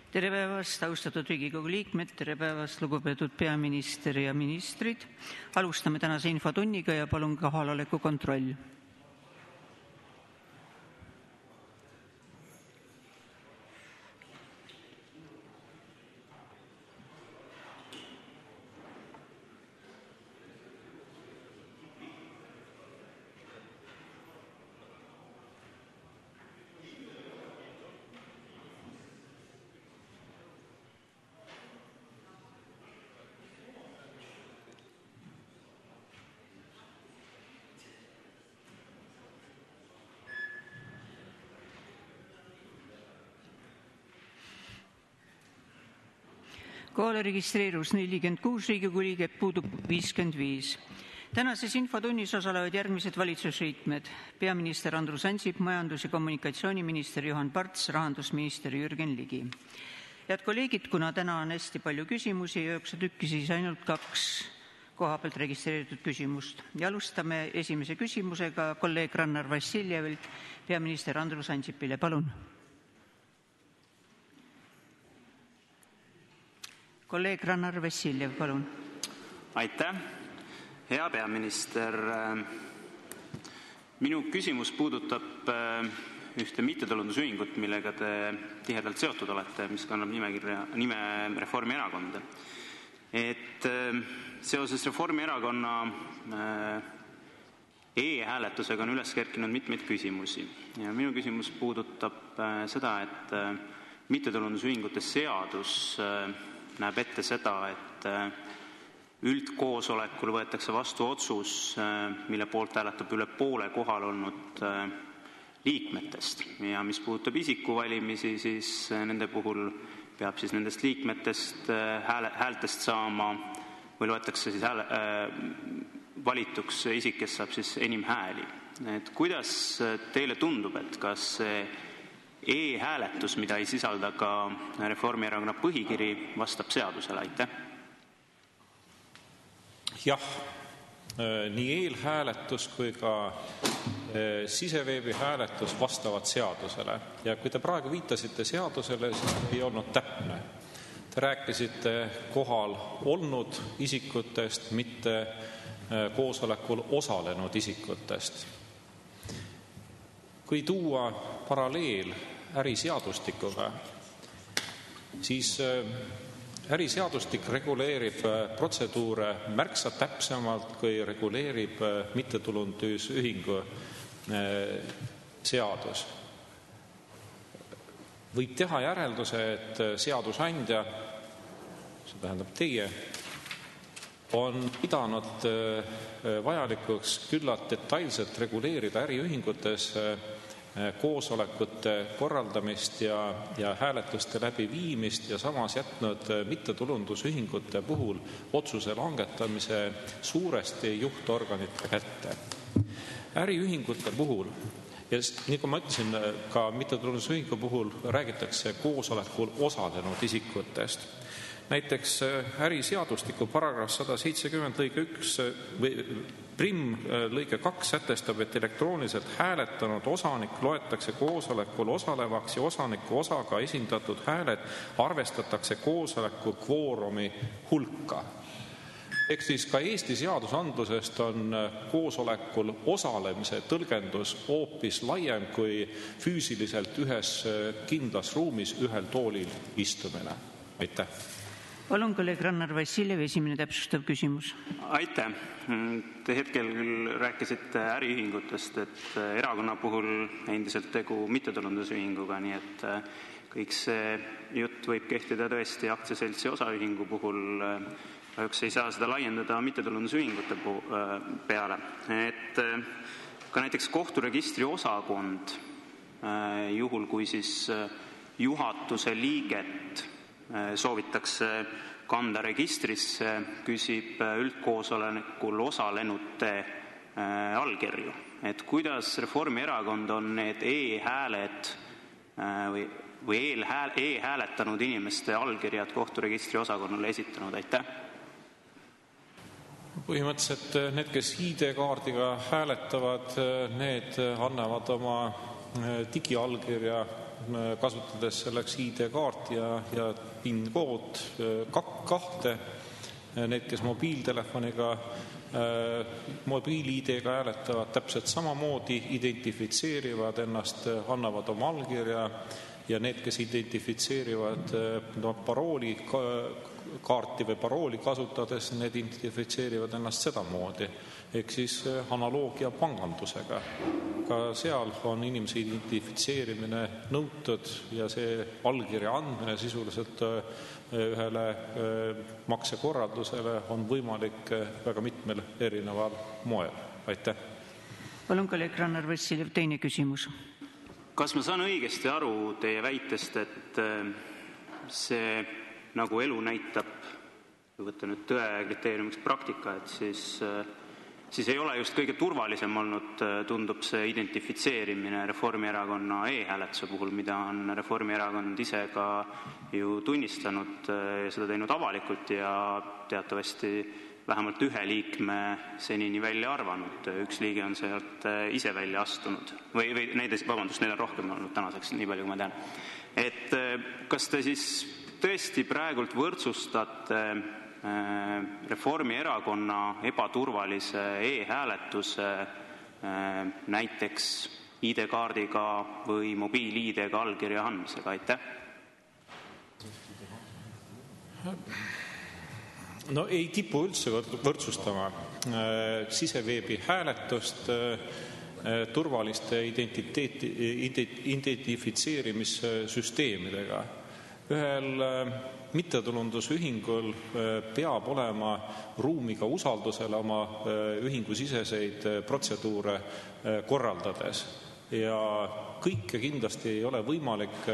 Tere päevast, austatud Riigikogu liikmed, tere päevast, lugupeetud peaminister ja ministrid. Alustame tänase infotunniga ja palun kohaloleku kontroll. Kohale registreerus 46 Riigikogu liiget, puudub 55. Tänases infotunnis osalevad järgmised valitsusliikmed: peaminister Andrus Ansip, majandus- ja kommunikatsiooniminister Juhan Parts, rahandusminister Jürgen Ligi. Head kolleegid, kuna täna on hästi palju küsimusi, 9 tükki, siis ainult 2 koha pealt registreeritud küsimust. Ja alustame esimese küsimusega kolleeg Rannar Vassiljevilt peaminister Andrus Ansipile. Palun. Kolleeg Rannar Vassiljev, palun. Aitäh. Hea peaminister, minu küsimus puudutab ühte mittetulundusühingut, millega te tihedalt seotud olete, mis kannab nime Reformierakond. Seoses Reformierakonna e-hääletusega on üles kerkinud mitmeid küsimusi. Ja minu küsimus puudutab seda, et mittetulundusühingute seadus näeb ette seda, et üldkoosolekul võetakse vastu otsus, mille poolt hääletab üle poole kohal olnud liikmetest. Ja mis puudutab isikuvalimisi, siis nende puhul peab siis nendest liikmetest häältest saama või loetakse siis valituks isik, kes saab siis enim hääli. Kuidas teile tundub, et kas e-hääletus, mida ei sisalda ka Reformierakonna põhikiri, vastab seadusele? Aitäh. Jah, nii eelhääletus kui ka siseveebi hääletus vastavad seadusele. Ja kui te praegu viitasite seadusele, siis ei olnud täpne. Te rääkisite kohal olnud isikutest, mitte koosolekul osalenud isikutest. Kui tuua paralleel äriseadustikuga, siis äriseadustik reguleerib protseduure märksa täpsemalt, kui reguleerib mittetulundusühingu seadus. Võib teha järelduse, et seadusandja, see tähendab teie, on pidanud vajalikuks küllalt detailselt reguleerida äriühingutes koosolekute korraldamist ja hääletuste läbiviimist ja samas jätnud mittetulundusühingute puhul otsuse langetamise suuresti juhtorganite kätte. Äriühingute puhul, ja nii kui ma ütlesin, ka mittetulundusühingu puhul räägitakse koosolekul osalenud isikutest. Näiteks äriseadustiku paragrahv 170 lõige 1 või prim lõige 2 sätestab, et elektrooniliselt hääletanud osanik loetakse koosolekul osalevaks ja osaniku osaga esindatud hääled arvestatakse koosoleku kvoorumi hulka. Ehk siis ka Eesti seadusandlusest on koosolekul osalemise tõlgendus hoopis laiem kui füüsiliselt ühes kindlas ruumis ühel toolil istumine. Aitäh. Palun, kolleeg Rannar Vassiljev, esimene täpsustav küsimus. Aitäh. Te hetkel küll rääkisite äriühingutest, et erakonna puhul endiselt tegu mittetulundusühinguga, nii et kõik see jutt võib kehtida tõesti aktsiaseltsi osaühingu puhul, kahjuks ei saa seda laiendada mittetulundusühingute peale. Ka näiteks kohturegistri osakond, juhul kui siis juhatuse liiget soovitakse kanda registrisse, küsib üldkoosolekul osalenute allkirju. Kuidas Reformierakond on need e-hääled või e-hääletanud inimeste allkirjad kohturegistri osakonnale esitanud? Aitäh. Põhimõtteliselt need, kes ID-kaardiga hääletavad, need annavad oma digiallkirja kasutades selleks ID-kaart ja PIN-kood kahte. Need, kes mobiiltelefoniga, mobiil-ID-ga hääletavad täpselt samamoodi, identifitseerivad ennast, annavad oma allkirja ja need, kes identifitseerivad parooli kaarti või parooli kasutades, need identifitseerivad ennast sedamoodi. Ehk siis analoogia pangandusega. Ka seal on inimese identifitseerimine nõutud ja see allkirja andmine sisuliselt ühele maksekorraldusele on võimalik väga mitmel erineval moel. Aitäh. Palun, kolleeg Rannar Vassiljev, teine küsimus. Kas ma saan õigesti aru teie väitest, et see nagu elu näitab, kui võtta nüüd tõe kriteeriumiks praktika, et siis ei ole just kõige turvalisem olnud, tundub see identifitseerimine Reformierakonna e-hääletuse puhul, mida on Reformierakond ise ka ju tunnistanud ja seda teinud avalikult ja teatavasti vähemalt ühe liikme senini välja arvanud. Üks liige on sealt ise välja astunud. Neid on rohkem olnud tänaseks, nii palju kui ma tean. Et kas te siis tõesti praegult võrdsustate Reformierakonna ebaturvalise e-hääletuse näiteks ID-kaardiga või mobiil-ID-ga allkirja andmisega? Aitäh. No ei kipu üldse võrdsustama siseveebi hääletust turvaliste identifitseerimissüsteemidega. Ühel mittetulundusühingul peab olema ruumiga usaldusele oma ühingusiseseid protseduure korraldades. Ja kõike kindlasti ei ole võimalik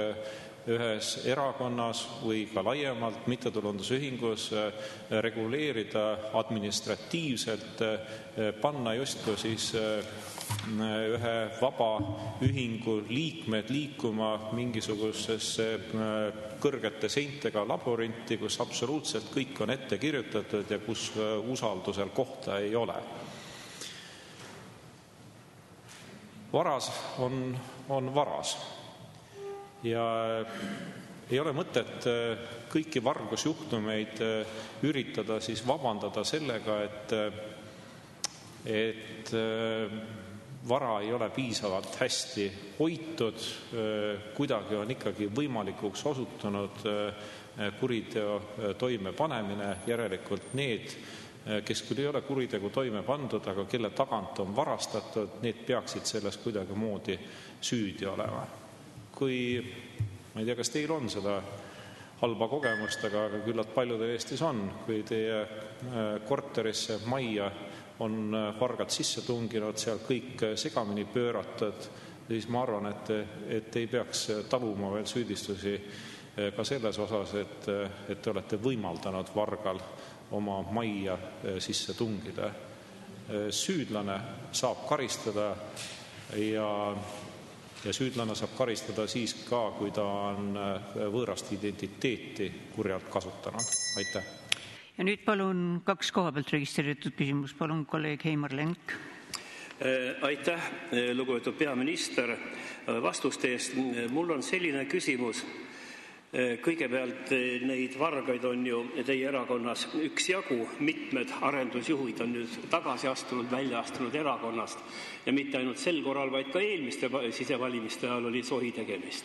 ühes erakonnas või ka laiemalt mittetulundusühingus reguleerida administratiivselt, panna justkui siis ühe vaba ühingu liikmed liikuma mingisugusesse kõrgete seintega laborinti, kus absoluutselt kõik on ette kirjutatud ja kus usaldusel kohta ei ole. Varas on varas. Ja ei ole mõtet kõiki vargusjuhtumeid üritada siis vabandada sellega, et vara ei ole piisavalt hästi hoitud, kuidagi on ikkagi võimalikuks osutunud kuriteo toimepanemine, järelikult need, kes küll ei ole kuritegu toime pandud, aga kelle tagant on varastatud, need peaksid selles kuidagi moodi süüdi olema. Kui, ma ei tea, kas teil on seda halba kogemust, aga küllalt paljudel Eestis on, kui teie korterisse majja on vargad sisse tunginud, seal kõik segamini pööratud, siis ma arvan, et ei peaks taluma veel süüdistusi ka selles osas, et te olete võimaldanud vargal oma majja sisse tungida. Süüdlane saab karistada ja süüdlane saab karistada siis ka, kui ta on võõrast identiteeti kurjalt kasutanud. Aitäh. Ja nüüd palun 2 kohapealt registreeritud küsimus. Palun kolleeg Heimar Lenk. Aitäh, lugupeetud peaminister, vastuste eest. Mul on selline küsimus. Kõigepealt neid vargaid on ju teie erakonnas üksjagu, mitmed arendusjuhid on nüüd tagasi astunud, välja astunud erakonnast ja mitte ainult sel korral, vaid ka eelmiste sisevalimiste ajal oli sohi tegemist.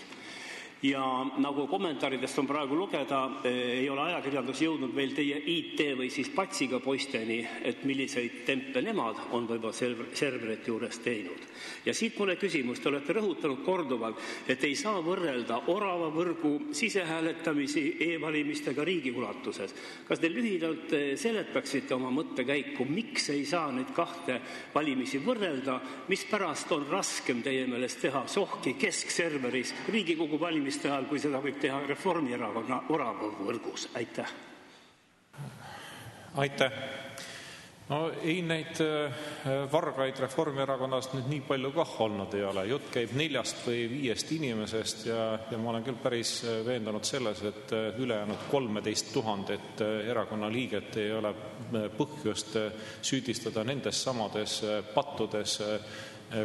Ja nagu kommentaaridest on praegu lugeda, ei ole ajakirjandus jõudnud veel teie IT või siis patsiga poisteni, et milliseid tempe nemad on võib-olla serverite juures teinud. Ja siit mulle küsimus, te olete rõhutanud korduvalt, et ei saa võrrelda orava võrgu sisehääletamisi e-valimistega riigi ulatuses. Kas te lühidalt seletaksite oma mõttekäiku, miks ei saa neid kahte valimisi võrrelda, mis pärast on raskem teie meelest teha sohki keskserveris Riigikogu valimiste ajal, kui seda võib teha Reformierakonna orava võrgus? Aitäh. Aitäh. No ei neid vargaid Reformierakonnast nüüd nii palju kah olnud ei ole. Jutt käib 4 või 5 inimesest ja ma olen küll päris veendunud selles, et ülejäänud 13 000 erakonna liiget ei ole põhjust süüdistada nendes samades pattudes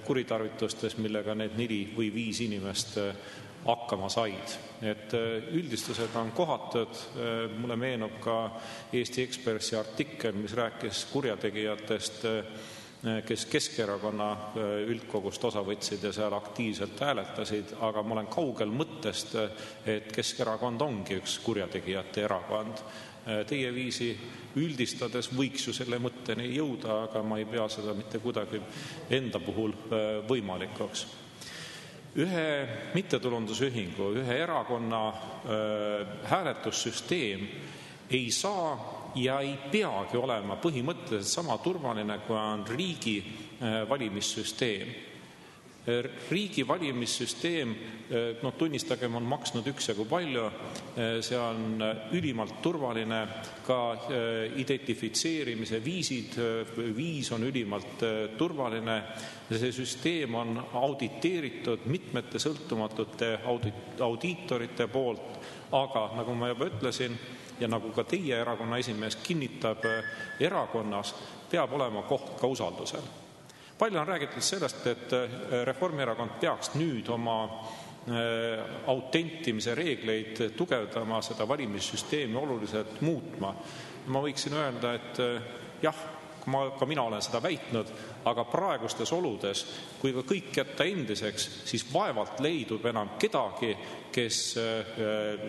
kuritarvitustes, millega need 4 või 5 inimest hakkama said. Et üldistused on kohatud. Mulle meenub ka Eesti Ekspressi artikkel, mis rääkis kurjategijatest, kes Keskerakonna üldkogust osa võtsid ja seal aktiivselt hääletasid, aga ma olen kaugel mõttest, et Keskerakond ongi üks kurjategijate erakond. Teie viisi üldistades võiks ju selle mõtteni jõuda, aga ma ei pea seda mitte kuidagi enda puhul võimalikuks. Ühe mittetulundusühingu, ühe erakonna hääletussüsteem ei saa ja ei peagi olema põhimõtteliselt sama turvaline, kui on riigi valimissüsteem. Riigi valimissüsteem, tunnistagem, on maksnud üksjagu palju, see on ülimalt turvaline, ka identifitseerimise viis on ülimalt turvaline, see süsteem on auditeeritud mitmete sõltumatute audiitorite poolt, aga nagu ma juba ütlesin ja nagu ka teie erakonna esimees kinnitab, erakonnas peab olema koht ka usaldusel. Palju on räägitud sellest, et Reformierakond peaks nüüd oma autentimise reegleid tugevdama, seda valimissüsteemi oluliselt muutma. Ma võiksin öelda, et jah, ka mina olen seda väitnud, aga praegustes oludes, kui ka kõik jätta endiseks, siis vaevalt leidub enam kedagi, kes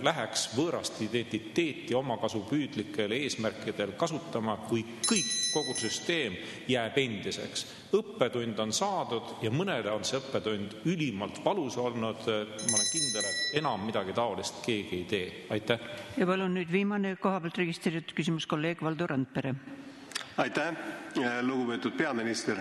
läheks võõrast identiteeti omakasupüüdlikel eesmärkidel kasutama, kui kogu süsteem jääb endiseks. Õppetund on saadud ja mõnele on see õppetund ülimalt valus olnud. Ma olen kindel, et enam midagi taolist keegi ei tee. Aitäh. Ja palun nüüd viimane kohapealt registreeritud küsimus kolleeg Valdo Randpere. Aitäh, lugupeetud peaminister.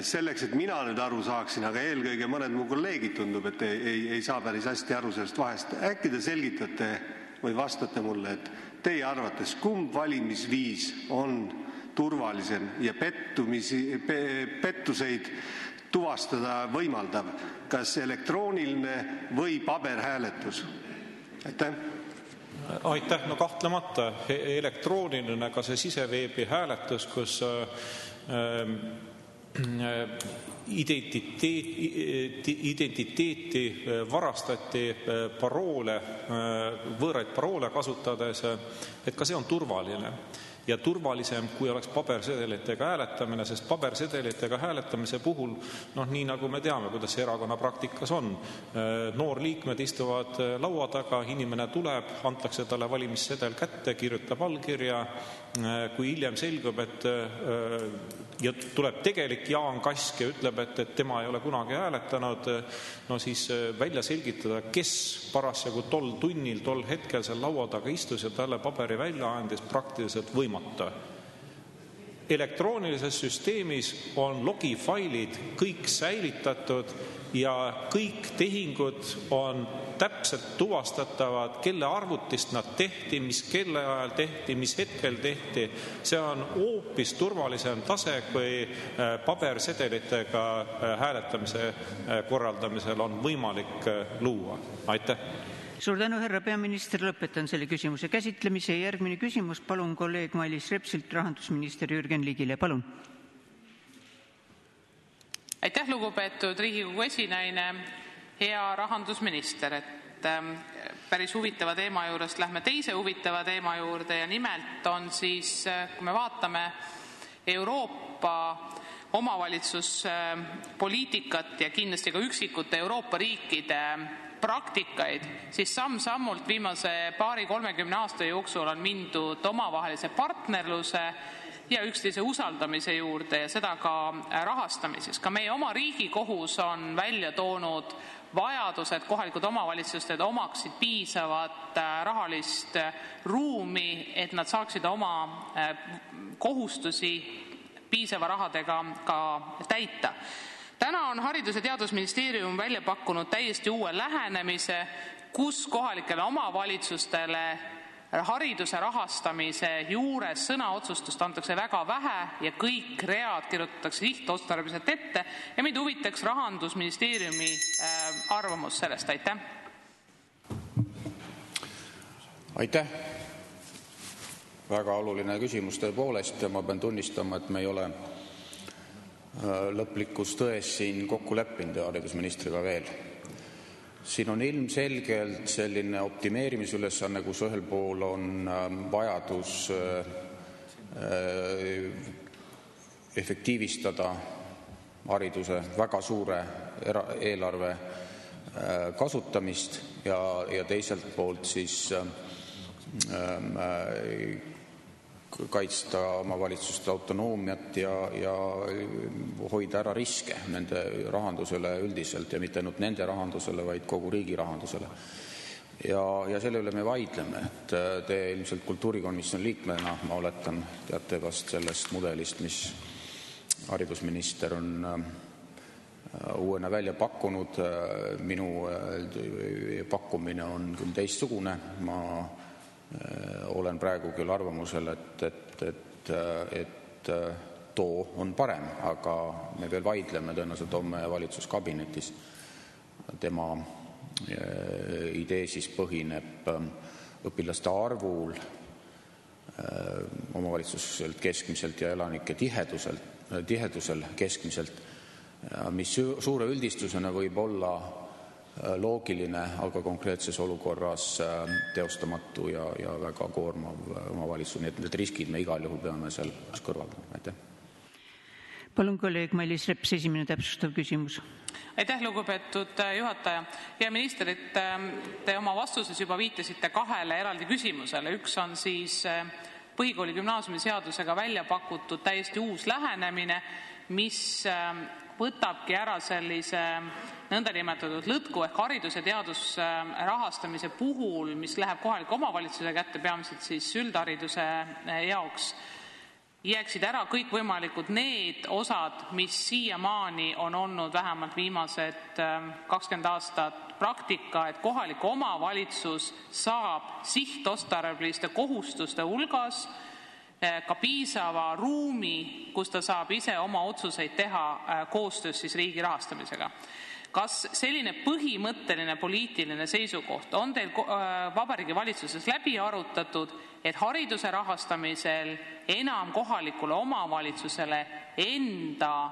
Selleks, et mina nüüd aru saaksin, aga eelkõige mõned mu kolleegid tundub, et ei saa päris hästi aru sellest vahest. Äkki te selgitate või vastate mulle, et teie arvates kumb valimisviis on turvalisem ja pettuseid tuvastada võimaldav, kas elektrooniline või paberhääletus? Aitäh. Aitäh, kahtlemata elektrooniline, ka see siseveebi hääletus, kus identiteeti varastati paroole, võõraid paroole kasutades, et ka see on turvaline ja turvalisem, kui oleks pabersedelitega hääletamine, sest pabersedelitega hääletamise puhul, nii nagu me teame, kuidas see erakonna praktikas on. Noorliikmed istuvad laua taga, inimene tuleb, antakse talle valimissedel kätte, kirjutab allkirja, kui hiljem selgub, et ja tuleb tegelik Jaan Kask ja ütleb, et tema ei ole kunagi hääletanud, siis välja selgitada, kes parasjagu tol tunnil, tol hetkel seal laua taga istus ja talle paberi välja andis, praktiliselt võimatu. Elektroonilises süsteemis on logifailid kõik säilitatud ja kõik tehingud on täpselt tuvastatavad, kelle arvutist nad tehti, mis kelle ajal tehti, mis hetkel tehti. See on hoopis turvalisem tase, kui pabersedelitega hääletamise korraldamisel on võimalik luua. Aitäh! Suur tänu, härra peaminister, lõpetan selle küsimuse käsitlemise. Järgmine küsimus, palun kolleeg Mailis Repsilt rahandusminister Jürgen Ligile. Palun. Aitäh, lugupeetud Riigikogu esinaine, hea rahandusminister. Päris huvitava teema juurest lähme teise huvitava teema juurde ja nimelt on siis, kui me vaatame Euroopa omavalitsuspoliitikat ja kindlasti ka üksikute Euroopa riikide praktikaid, siis samm-sammult viimase 20-30 aasta jooksul on mindud omavahelise partnerluse ja üksteise usaldamise juurde ja seda ka rahastamises. Ka meie oma Riigikohus on välja toonud vajadused kohalikud omavalitsused omaksid piisavat rahalist ruumi, et nad saaksid oma kohustusi piisava rahadega ka täita. Täna on Haridus- ja Teadusministeerium välja pakkunud täiesti uue lähenemise, kus kohalikele omavalitsustele hariduse rahastamise juures sõnaotsustust antakse väga vähe ja kõik read kirjutatakse sihtotstarbeliselt ette ja meid huvitaks Rahandusministeeriumi arvamus sellest. Aitäh! Aitäh! Väga oluline küsimus tõepoolest ja ma pean tunnistama, et me ei ole lõplikus tões siin kokku leppinud haridusministriga veel. Siin on ilmselgelt selline optimeerimisülesanne, kus ühel pool on vajadus efektiivistada hariduse väga suure eelarve kasutamist ja teiselt poolt siis kaitsta omavalitsuste autonoomiat ja hoida ära riske nende rahandusele üldiselt ja mitte ainult nende rahandusele, vaid kogu riigi rahandusele. Ja selle üle me vaidleme, et te ilmselt kultuurikomisjoni liikmena, ma oletan, teate vast sellest mudelist, mis haridusminister on uuena välja pakkunud. Minu pakkumine on küll teistsugune. Ma olen praegu küll arvamusel, et too on parem, aga me veel vaidleme tõenäoliselt homme valitsuskabinetis. Tema idee siis põhineb õpilaste arvul, omavalitsuselt keskmiselt ja elanike tihedusel keskmiselt, mis suure üldistusena võib olla loogiline, aga konkreetses olukorras teostamatu ja väga koormav omavalitsus. Nii et need riskid me igal juhul peame seal kõrvaldama. Aitäh. Palun kolleeg Mailis Reps, esimene täpsustav küsimus. Aitäh, lugupeetud juhataja. Ja minister, et te oma vastuses juba viitasite 2 eraldi küsimusele. Üks on siis põhikooli gümnaasiumi seadusega välja pakutud täiesti uus lähenemine, mis võtabki ära sellise nõndanimetatud lõtku ehk haridus- ja teadusrahastamise puhul, mis läheb kohaliku omavalitsuse kätte, peamiselt siis üldhariduse jaoks, jääksid ära kõikvõimalikud need osad, mis siiamaani on olnud vähemalt viimased 20 aastat praktika, et kohalik omavalitsus saab sihtotstarbeliste kohustuste hulgas ka piisava ruumi, kus ta saab ise oma otsuseid teha koostöös siis riigi rahastamisega. Kas selline põhimõtteline poliitiline seisukoht on teil Vabariigi Valitsuses läbi arutatud, et hariduse rahastamisel enam kohalikule omavalitsusele enda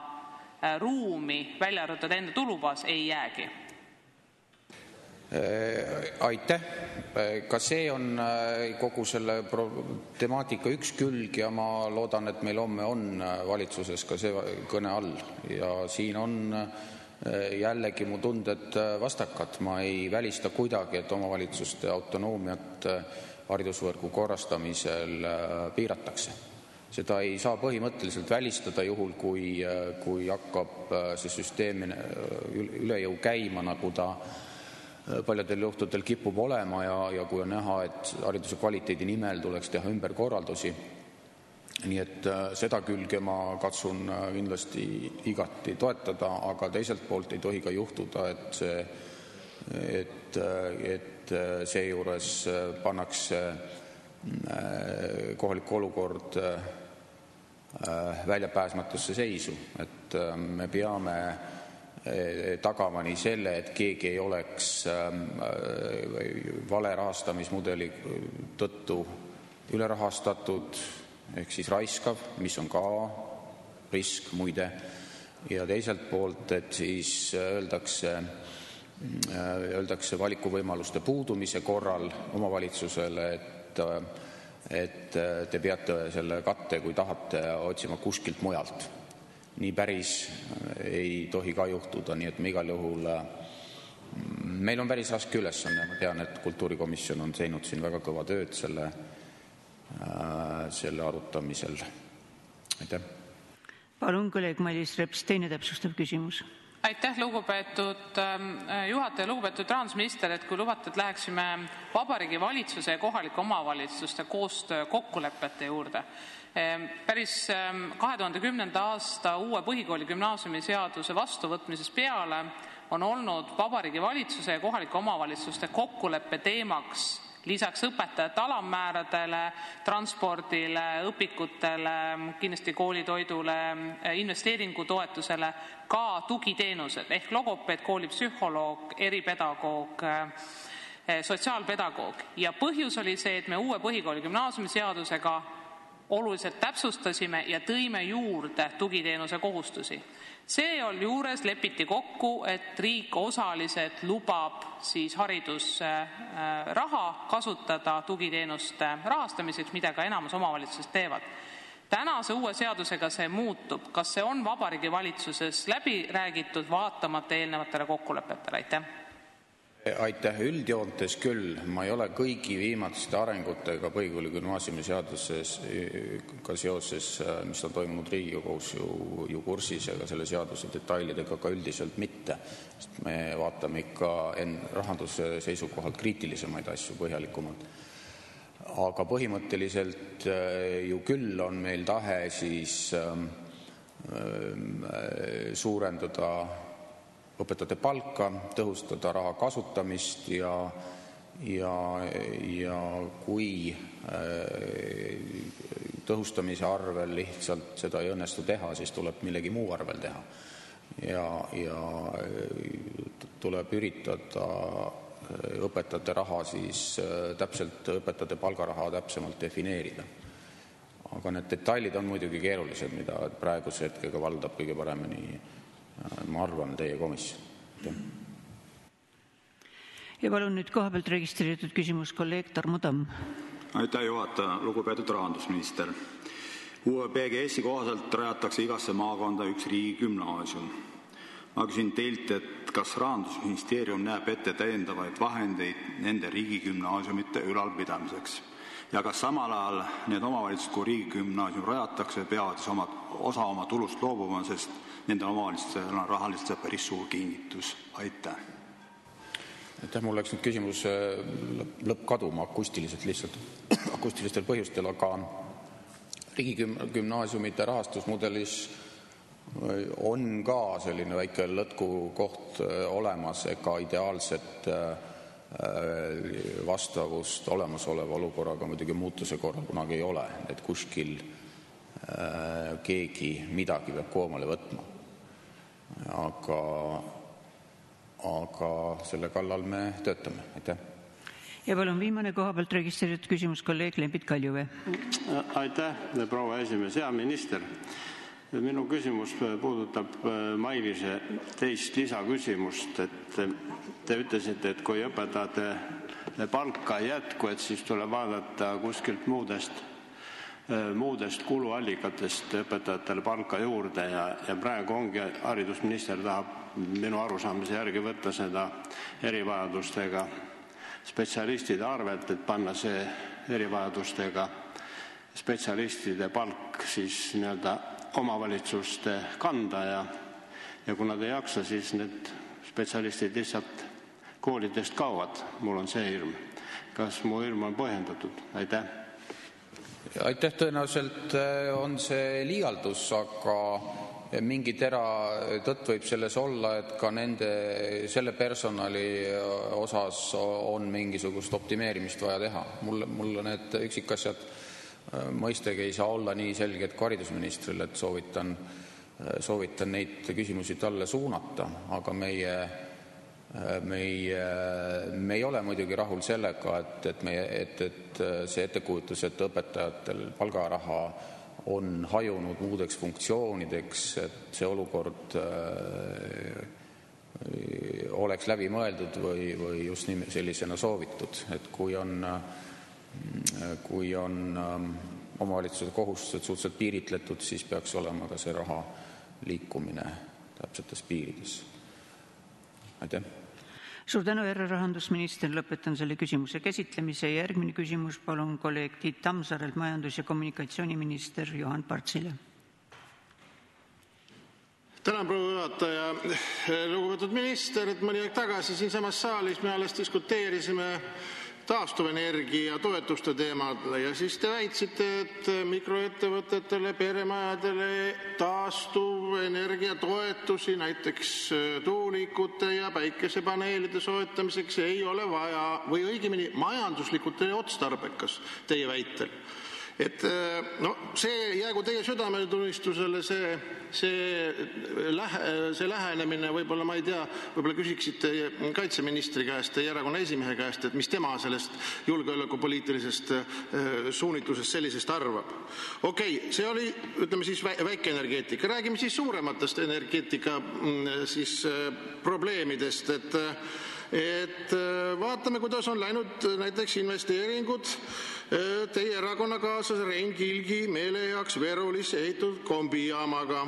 ruumi, välja arvatud enda tulubaas, ei jäägi? Aitäh. Ka see on kogu selle temaatika üks külg ja ma loodan, et meil homme on valitsuses ka see kõne all. Ja siin on jällegi mu tunded vastakad. Ma ei välista kuidagi, et omavalitsuste autonoomiat haridusvõrgu korrastamisel piiratakse. Seda ei saa põhimõtteliselt välistada juhul, kui hakkab see süsteem üle jõu käima, nagu ta paljudel juhtudel kipub olema ja kui on näha, et hariduse kvaliteedi nimel tuleks teha ümberkorraldusi. Nii et seda külge ma katsun kindlasti igati toetada, aga teiselt poolt ei tohi ka juhtuda, et seejuures pannakse kohalik olukord väljapääsmatusse seisu. Et me peame tagama nii selle, et keegi ei oleks vale rahastamismudeli tõttu ülerahastatud ehk siis raiskav, mis on ka risk muide, ja teiselt poolt, et siis öeldakse valikuvõimaluste puudumise korral omavalitsusele, et te peate selle katte, kui tahate, otsima kuskilt mujalt. Nii päris ei tohi ka juhtuda, nii et me igal juhul, meil on päris raske ülesanne. Ma tean, et kultuurikomisjon on teinud siin väga kõva tööd selle arutamisel. Aitäh. Palun, kolleeg Mailis Reps, teine täpsustav küsimus. Aitäh, lugupeetud juhataja, lugupeetud rahandusminister, et kui lubate, et läheksime Vabariigi Valitsuse ja kohalike omavalitsuste koostöö kokkulepete juurde. Päris 2010. aasta uue põhikooli gümnaasiumi seaduse vastuvõtmisest peale on olnud Vabariigi Valitsuse ja kohalike omavalitsuste kokkuleppe teemaks lisaks õpetajate alammääradele, transpordile, õpikutele, kindlasti koolitoidule, investeeringutoetusele, ka tugiteenused ehk logopeed, koolipsühholoog, eripedagoog, sotsiaalpedagoog. Ja põhjus oli see, et me uue põhikooli gümnaasiumi seadusega oluliselt täpsustasime ja tõime juurde tugiteenuse kohustusi. Sealjuures lepiti kokku, et riik osaliselt lubab siis haridusraha kasutada tugiteenuste rahastamiseks, mida ka enamus omavalitsused teevad. Tänase uue seadusega see muutub. Kas see on Vabariigi Valitsuses läbi räägitud vaatamata eelnevatele kokkulepetele? Aitäh, üldjoontes küll. Ma ei ole kõigi viimaste arengutega põhikooli gümnaasiumi seaduses ka seoses, mis on toimunud Riigikogus ju kursis, ega selle seaduse detailidega ka üldiselt mitte. Sest me vaatame ikka rahanduse seisukohalt kriitilisemaid asju põhjalikumalt. Aga põhimõtteliselt ju küll on meil tahe siis suurendada õpetajate palka, tõhustada raha kasutamist ja kui tõhustamise arvel lihtsalt seda ei õnnestu teha, siis tuleb millegi muu arvel teha. Ja tuleb üritada õpetajate raha siis täpselt, õpetajate palgaraha täpsemalt defineerida. Aga need detailid on muidugi keerulised, mida praeguse hetkega valdab kõige paremini, ma arvan, teie komisjon. Ja palun nüüd kohapealt registreeritud küsimus kolleeg Tarmo Tamm. Aitäh juhataja, lugupeetud rahandusminister. Uue PGS-i kohaselt rajatakse igasse maakonda üks riigigümnaasium. Ma küsin teilt, et kas Rahandusministeerium näeb ette täiendavaid vahendeid nende riigigümnaasiumite ülalpidamiseks? Ja kas samal ajal need omavalitsused, kui riigigümnaasium rajatakse, peavad siis osa oma tulust loobuma, sest nende omavalitsustel on rahaliselt see päris suur kingitus? Aitäh. Mul läks nüüd küsimus lõpp kaduma akustilistel põhjustel, aga riigigümnaasiumite rahastusmudelis on ka selline väike lõtkukoht olemas, ega ideaalset vastavust olemasoleva olukorraga muidugi muutuse korral kunagi ei ole, et kuskil keegi midagi peab koomale võtma. Aga selle kallal me töötame. Aitäh. Ja palun viimane kohapealt registreeritud küsimus kolleeg Lembit Kaljuvee. Aitäh, proua esimees. Hea minister, minu küsimus puudutab Mailise teist lisaküsimust, et te ütlesite, et kui õpetajate palka ei jätku, et siis tuleb vaadata kuskilt muudest kuluallikatest õpetajatele palka juurde ja praegu ongi haridusminister tahab minu arusaamise järgi võtta seda erivajadustega spetsialistide arvelt, et panna see erivajadustega spetsialistide palk siis nii-öelda omavalitsuste kanda ja kui nad ei jaksa, siis need spetsialistid lihtsalt koolidest kaovad. Mul on see hirm. Kas mu hirm on põhjendatud? Aitäh. Aitäh, tõenäoliselt on see liialdus, aga mingi tõtt võib selles olla, et ka selle personali osas on mingisugust optimeerimist vaja teha. Mulle need üksikasjad mõistagi ei saa olla nii selged kui haridusministril, et soovitan neid küsimusi talle suunata, aga me ei ole muidugi rahul sellega, et see ettekujutus, et õpetajatel palgaraha on hajunud muudeks funktsioonideks, et see olukord oleks läbi mõeldud või just sellisena soovitud, et kui on omavalitsuse kohustused suhteliselt piiritletud, siis peaks olema ka see raha liikumine täpsetes piirides. Aitäh. Suur tänu, härra rahandusminister, lõpetan selle küsimuse käsitlemise. Järgmine küsimus palun kolleeg Tiit Tammsaarelt majandus- ja kommunikatsiooniminister Juhan Partsile. Tänan, proua juhataja. Lugupeetud minister, et mõni aeg tagasi siinsamas saalis me alles diskuteerisime taastuvenergia toetuste teemadele ja siis te väitsite, et mikroettevõtetele, peremajadele taastuvenergia toetusi näiteks tuulikute ja päikesepaneelide soetamiseks ei ole vaja või õigemini majanduslikult ei otstarbekas teie väitel. Et see jäägu teie südametunnistusele, see lähenemine, võib-olla ma ei tea, võib-olla küsiksite kaitseministri käest, teie erakonna esimehe käest, et mis tema sellest julgeolekupoliitilisest suunitlusest sellisest arvab. Okei, see oli, ütleme siis, väike energeetika. Räägime siis suurematest energeetika siis probleemidest, et vaatame, kuidas on läinud näiteks investeeringud teie erakonnakaaslase Rein Kilgi meeleheaks Verulis ehitatud kombijaamaga.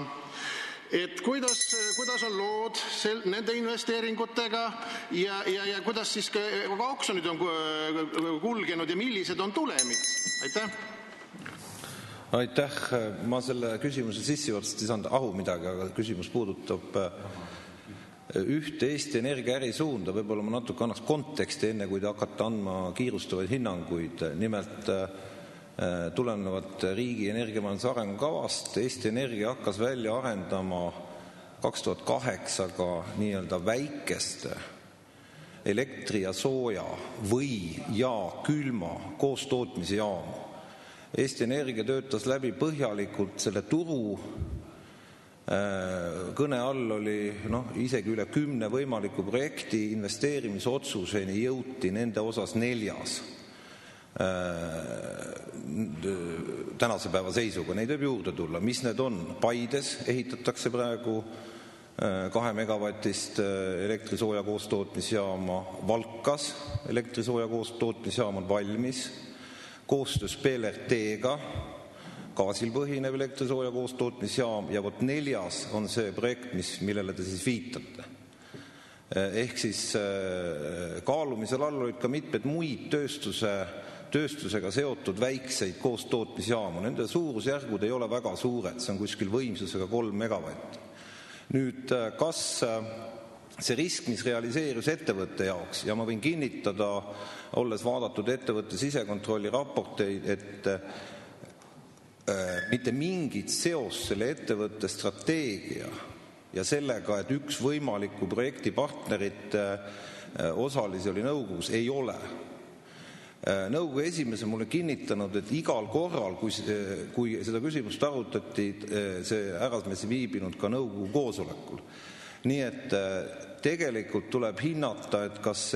Et kuidas on lood nende investeeringutega ja kuidas siis ka oksjonid on kulgenud ja millised on tulemid? Aitäh! Aitäh! Ma selle küsimuse sissejuhatust ei saanud aru midagi, aga küsimus puudutab ühte Eesti Energia ärisuunda. Võib-olla ma natuke annaks konteksti enne, kui te hakkate andma kiirustavaid hinnanguid. Nimelt tulenevalt riigi energiamajanduse arengukavast Eesti Energia hakkas välja arendama 2008 ka nii-öelda väikeste elektri ja sooja või ja külma koostootmise jaamu. Eesti Energia töötas läbi põhjalikult selle turu. Kõne all oli isegi üle 10 võimaliku projekti, investeerimisotsuseni jõuti nende osas 4. Tänase päeva seisuga, neid võib juurde tulla. Mis need on? Paides ehitatakse praegu 2 megavatist elektrisooja koostootmisjaama, Valkas elektrisooja koostootmisjaam on valmis, koostöös PLRT-ga gaasil põhinev elektrisooja koostootmisjaam ja 4. on see projekt, millele te siis viitate. Ehk siis kaalumisel all olid ka mitmed muid tööstusega seotud väikseid koostootmisjaamu. Nende suurusjärgud ei ole väga suured, see on kuskil võimsusega 3 megavatti. Nüüd, kas see risk, mis realiseerus ettevõtte jaoks, ja ma võin kinnitada, olles vaadatud ettevõtte sisekontrolli raporteid, et mitte mingit seost selle ettevõtte strateegia ja sellega, et üks võimaliku projekti partnerit osalisi oli nõukogus, ei ole. Nõukogu esimees on mulle kinnitanud, et igal korral, kui seda küsimust arutati, see härrasmees viibinud ka nõukogu koosolekul. Nii et tegelikult tuleb hinnata, et kas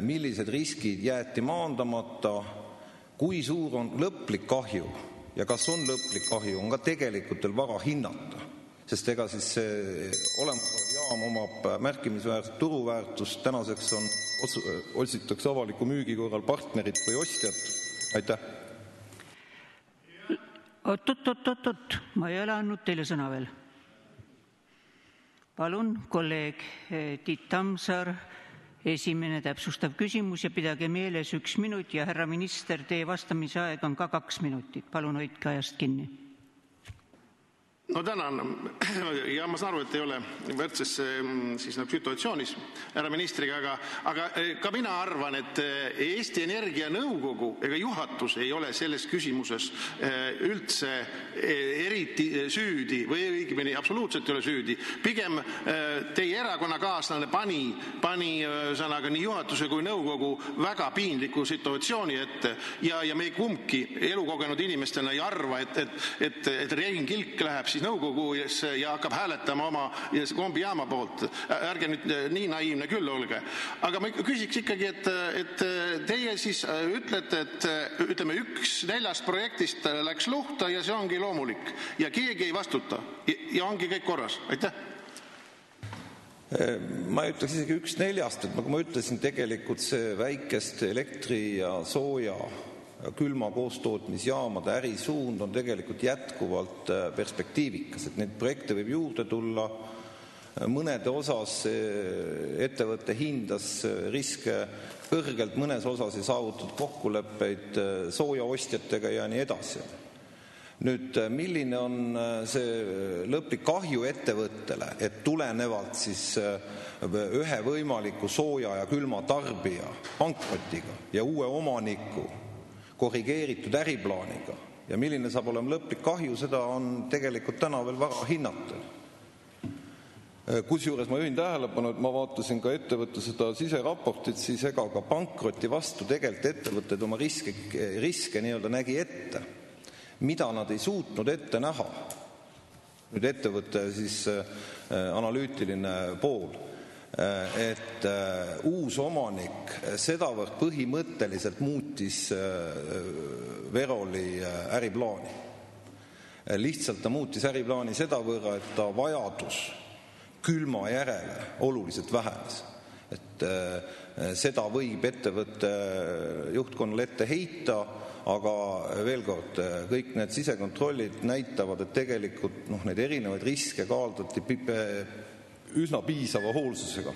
millised riskid jäeti maandamata, kui suur on lõplik kahju ja kas on lõplik kahju, on ka tegelikult veel vara hinnata, sest ega siis see olemasolev jaam omab märkimisväärset turuväärtust, tänaseks otsitakse avaliku müügi korral partnerit või ostjat. Aitäh! Oot, ma ei ole andnud teile sõna veel. Palun, kolleeg Tiit Tamsar, esimene täpsustav küsimus ja pidage meeles 1 minut ja härra minister, teie vastamise aeg on ka 2 minutit. Palun hoidke ajast kinni. No tänan. Ja ma saan aru, et ei ole võrdses siis situatsioonis härra ministriga, aga ka mina arvan, et Eesti Energia nõukogu ega juhatus ei ole selles küsimuses üldse eriti süüdi või õigemini absoluutselt ei ole süüdi. Pigem teie erakonnakaaslane pani sõnaga nii juhatuse kui nõukogu väga piinliku situatsiooni ette ja me kumbki elukogenud inimestena ei arva, et Rein Kilk läheb siis nõukogu ja hakkab hääletama oma kombijaama poolt. Ärge nüüd nii naiivne küll olge. Aga ma küsiks ikkagi, et teie siis ütlete, et ütleme 1 4 projektist läks luhta ja see ongi loomulik ja keegi ei vastuta ja ongi kõik korras. Aitäh! Ma ütleks isegi 1 4, et nagu ma ütlesin, tegelikult see väikeste elektri ja sooja külma koostootmisjaamade ärisuund on tegelikult jätkuvalt perspektiivikas, et neid projekte võib juurde tulla. Mõnede osas ettevõtte hindas riske kõrgelt, mõnes osas ei saavutatud kokkuleppeid sooja ostjatega ja nii edasi. Nüüd, milline on see lõplik kahju ettevõttele, et tulenevalt siis ühe võimaliku sooja ja külma tarbija pankrotiga ja uue omaniku korrigeeritud äriplaaniga ja milline saab olema lõplik kahju, seda on tegelikult täna veel vara hinnata. Kusjuures ma juhin tähelepanu, et ma vaatasin ka ettevõtte seda siseraportit, siis ega ka pankroti vastu tegelikult ettevõtted oma riske nii-öelda nägi ette, mida nad ei suutnud ette näha. Nüüd ettevõtte siis analüütiline pool, et uus omanik sedavõrd põhimõtteliselt muutis Veroli äriplaani. Lihtsalt ta muutis äriplaani sedavõrra, et ta vajadus külma järele oluliselt vähenes. Et seda võib ettevõtte juhtkonnale ette heita, aga veel kord, kõik need sisekontrollid näitavad, et tegelikult need erinevaid riske kaaldati üsna piisava hoolsusega.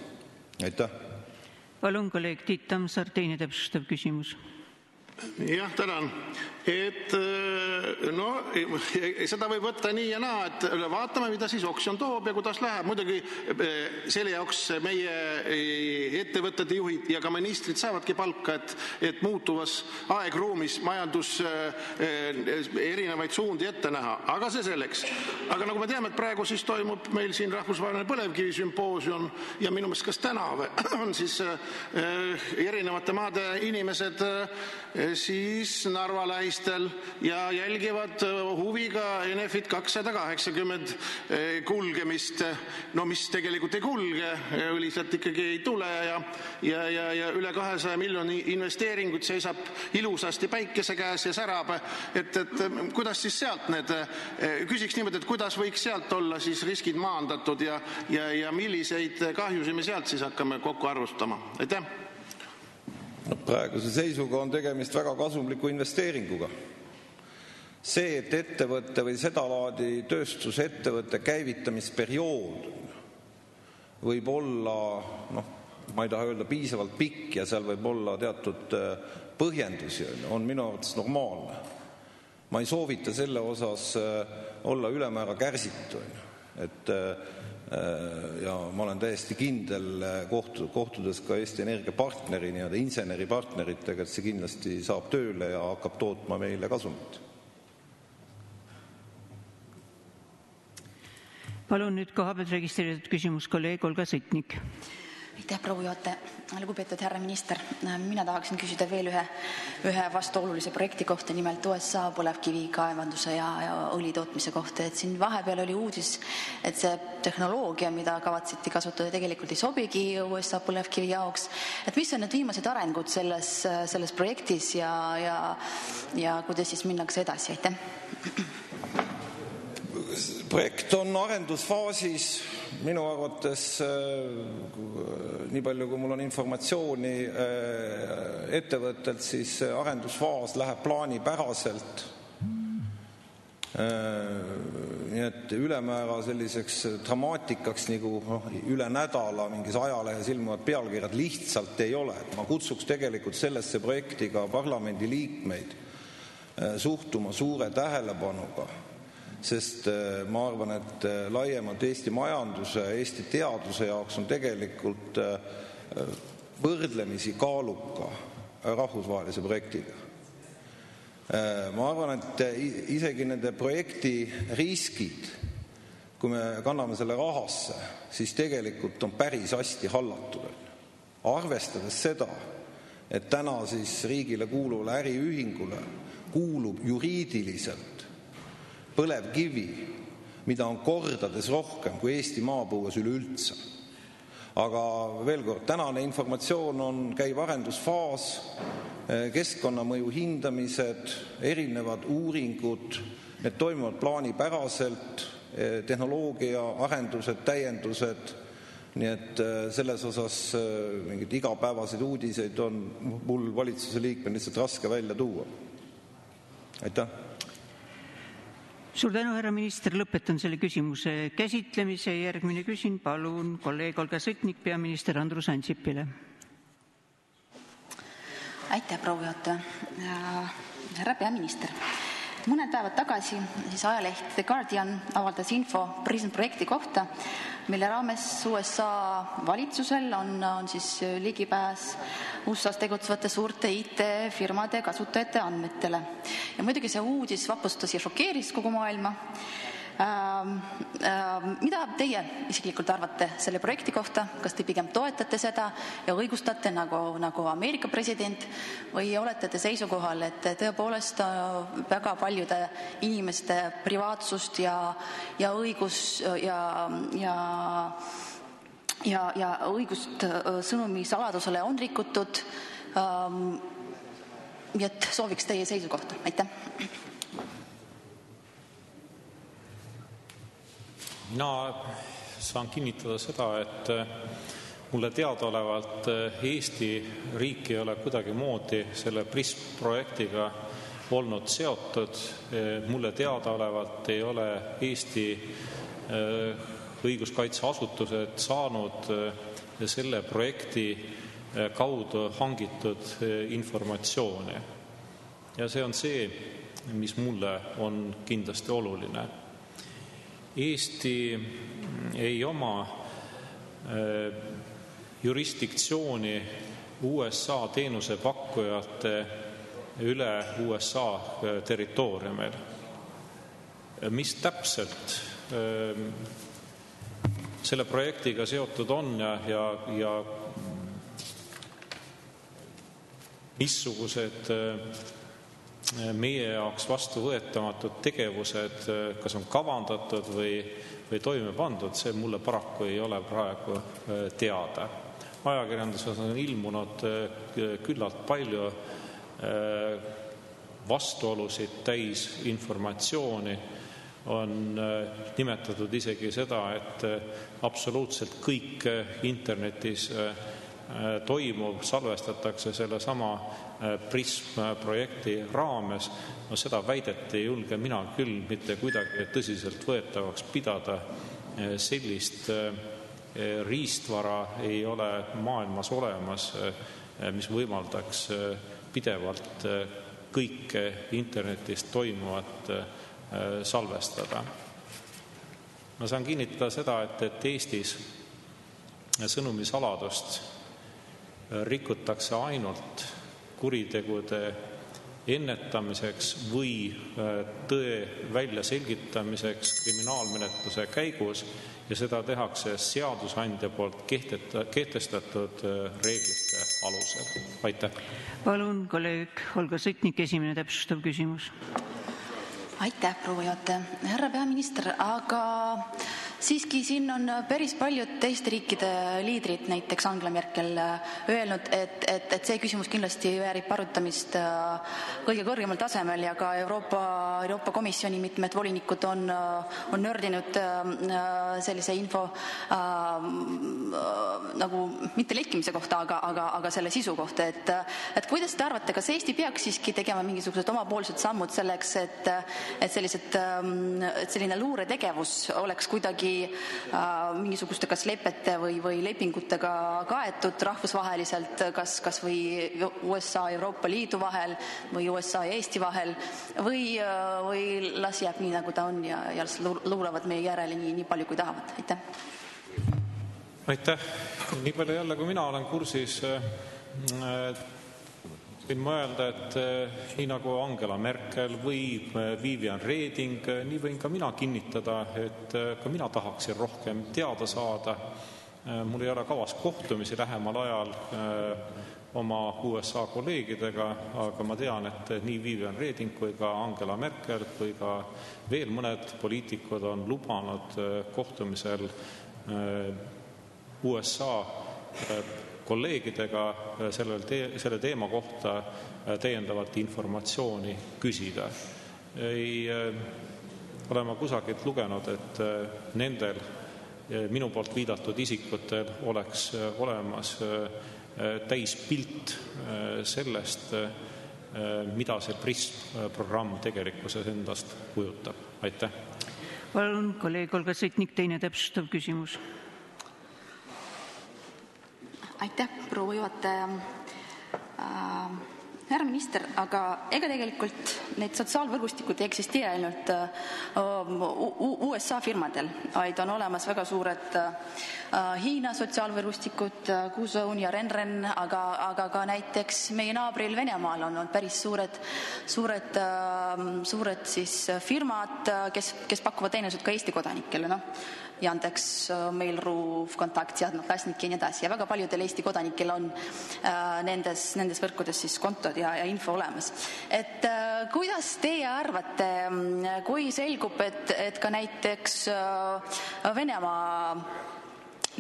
Aitäh. Palun, kolleeg Tiit Tammsaar, teine täpsustav küsimus. Jah, tänan. Seda võib võtta nii ja naa, et vaatame, mida siis oksjon toob ja kuidas läheb. Muidugi selle jaoks meie ettevõtete juhid ja ka ministrid saavadki palka, et muutuvas aegruumis majandus erinevaid suundi ette näha. Aga see selleks. Aga nagu me teame, et praegu siis toimub meil siin rahvusvaheline põlevkivisümpoosium ja minu meelest kas täna on siis erinevate maade inimesed siis Narva lähistel ja jälgivad huviga Enefit 280 kulgemist, mis tegelikult ei kulge, õliselt ikkagi ei tule ja üle 200 miljoni investeeringut seisab ilusasti päikese käes ja särab, et kuidas siis sealt küsiks niimoodi, et kuidas võiks sealt olla siis riskid maandatud ja milliseid kahjusi me sealt siis hakkame kokku arvustama? Aitäh! Praeguse seisuga on tegemist väga kasumliku investeeringuga. See, et ettevõtte või sedalaadi tööstusettevõtte käivitamisperiood võib olla, ma ei taha öelda piisavalt pikk ja seal võib olla teatud põhjendusi, on minu arvates normaalne. Ma ei soovita selle osas olla ülemäära kärsitu, ja ma olen täiesti kindel kohtudes ka Eesti Energia partneri, inseneripartneritega, et see kindlasti saab tööle ja hakkab tootma meile kasumit. Palun nüüd kohapealt registreeritud küsimus kolleeg Olga Sõtnik. Aitäh, proua juhataja. Lugupeetud härra minister, mina tahaksin küsida veel ühe vastuolulise projekti kohta, nimelt USA põlevkivi kaevanduse ja õlitootmise kohta. Et siin vahepeal oli uudis, et see tehnoloogia, mida kavatseti kasutada, tegelikult ei sobigi USA põlevkivi jaoks. Et mis on need viimased arengud selles projektis ja kuidas siis minnakse edasi? Aitäh. Projekt on arendusfaasis, minu arvates nii palju, kui mul on informatsiooni ettevõttelt, siis arendusfaas läheb plaanipäraselt. Nii et ülemäära selliseks dramaatikaks nagu üle nädala mingis ajalehes ilmuvad pealkirjad lihtsalt ei ole. Ma kutsuks tegelikult sellesse projekti ka parlamendi liikmeid suhtuma suure tähelepanuga, sest ma arvan, et laiemalt Eesti majanduse, Eesti teaduse jaoks on tegelikult võrdlemisi kaaluka rahvusvahelise projektiga. Ma arvan, et isegi nende projekti riskid, kui me kanname selle rahasse, siis tegelikult on päris hästi hallatud. Arvestades seda, et täna siis riigile kuuluvale äriühingule kuulub juriidiliselt põlevkivi, mida on kordades rohkem kui Eesti maapõues üleüldse. Aga veel kord, tänane informatsioon käib arendusfaas, keskkonnamõju hindamised, erinevad uuringud, need toimuvad plaanipäraselt, tehnoloogia arendused, täiendused, nii et selles osas mingid igapäevaseid uudiseid on mul valitsuse liikmel lihtsalt raske välja tuua. Aitäh! Suur tänu, härra minister, lõpetan selle küsimuse käsitlemise. Järgmine küsin, palun kolleeg Olga Sõtnik peaminister Andrus Ansipile. Aitäh, proua juhataja. Härra peaminister, mõned päevad tagasi siis ajaleht The Guardian avaldas info PRISM projekti kohta, mille raames USA valitsusel on siis ligipääs USAs tegutsevate suurte IT-firmade kasutajate andmetele. Ja muidugi see uudis vapustas ja šokeeris kogu maailma. Mida teie isiklikult arvate selle projekti kohta? Kas te pigem toetate seda ja õigustate nagu Ameerika president või olete te seisukohal, et tõepoolest väga paljude inimeste privaatsust ja õigus ja õigust sõnumi saladusele on rikutud? Nii et sooviks teie seisukohta. Aitäh. Mina saan kinnitada seda, et mulle teadaolevalt Eesti riik ei ole kuidagi moodi selle PRISM-projektiga olnud seotud. Mulle teadaolevalt ei ole Eesti õiguskaitseasutused saanud selle projekti kaudu hangitud informatsiooni. Ja see on see, mis mulle on kindlasti oluline. Eesti ei oma jurisdiktsiooni USA teenusepakkujate üle USA territooriumil. Mis täpselt selle projektiga seotud on ja missugused meie jaoks vastuvõetamatud tegevused, kas on kavandatud või toime pandud, see mulle paraku ei ole praegu teada. Ajakirjanduses on ilmunud küllalt palju vastuolusid täis informatsiooni. On nimetatud isegi seda, et absoluutselt kõik internetis toimuv salvestatakse selle sama PRISM-projekti raames. No seda väidet ei julge mina küll mitte kuidagi tõsiselt võetavaks pidada. Sellist riistvara ei ole maailmas olemas, mis võimaldaks pidevalt kõike internetis toimuvat salvestada. Ma saan kinnitada seda, et Eestis sõnumisaladust rikutakse ainult kuritegude ennetamiseks või tõe väljaselgitamiseks kriminaalmenetluse käigus ja seda tehakse seadusandja poolt kehtestatud reeglite alusel. Aitäh. Palun, kolleeg Olga Sõtnik, esimene täpsustav küsimus. Aitäh, proua juhataja. Härra peaminister, aga siiski siin on päris paljud teiste riikide liidrid, näiteks Angela Merkel, öelnud, et see küsimus kindlasti väärib arutamist kõige kõrgemal tasemel ja ka Euroopa Komisjoni mitmed volinikud on nördinud sellise info nagu mitte lekkimise kohta, aga selle sisu kohta. Et kuidas te arvate, kas Eesti peaks siiski tegema mingisugused omapoolsed sammud selleks, et selline luuretegevus oleks kuidagi mingisuguste kas lepete või lepingutega kaetud rahvusvaheliselt, kas või USA ja Euroopa Liidu vahel või USA ja Eesti vahel või las jääb nii, nagu ta on ja luulevad meie järele nii palju, kui tahavad. Aitäh. Aitäh. Nii palju jälle, kui mina olen kursis, võin ma öelda, et nii nagu Angela Merkel või Vivian Reding, nii võin ka mina kinnitada, et ka mina tahaksin rohkem teada saada. Mul ei ole kavas kohtumisi lähemal ajal oma USA kolleegidega, aga ma tean, et nii Vivian Reding kui ka Angela Merkel kui ka veel mõned poliitikud on lubanud kohtumisel USA kolleegidega selle teema kohta täiendavat informatsiooni küsida. Ei ole ma kusagilt lugenud, et nendel minu poolt viidatud isikutel oleks olemas täispilt sellest, mida see PRISM-programm tegelikkuses endast kujutab. Aitäh. Palun, kolleeg Olga Sõtnik, teine täpsustav küsimus. Aitäh, proua juhataja. Härra minister, aga ega tegelikult need sotsiaalvõrgustikud ei eksisteeri ainult USA firmadel, vaid on olemas väga suured Hiina sotsiaalvõrgustikud, Qzone ja Renren, aga ka näiteks meie naabril Venemaal on päris suured siis firmad, kes pakuvad teenused ka Eesti kodanikele, Yandex, Mail.ru, Vkontakti, Odnoklassniki ja nii edasi. Ja väga paljudel Eesti kodanikel on nendes võrkudes siis kontod ja info olemas. Et kuidas teie arvate, kui selgub, et ka näiteks Venemaa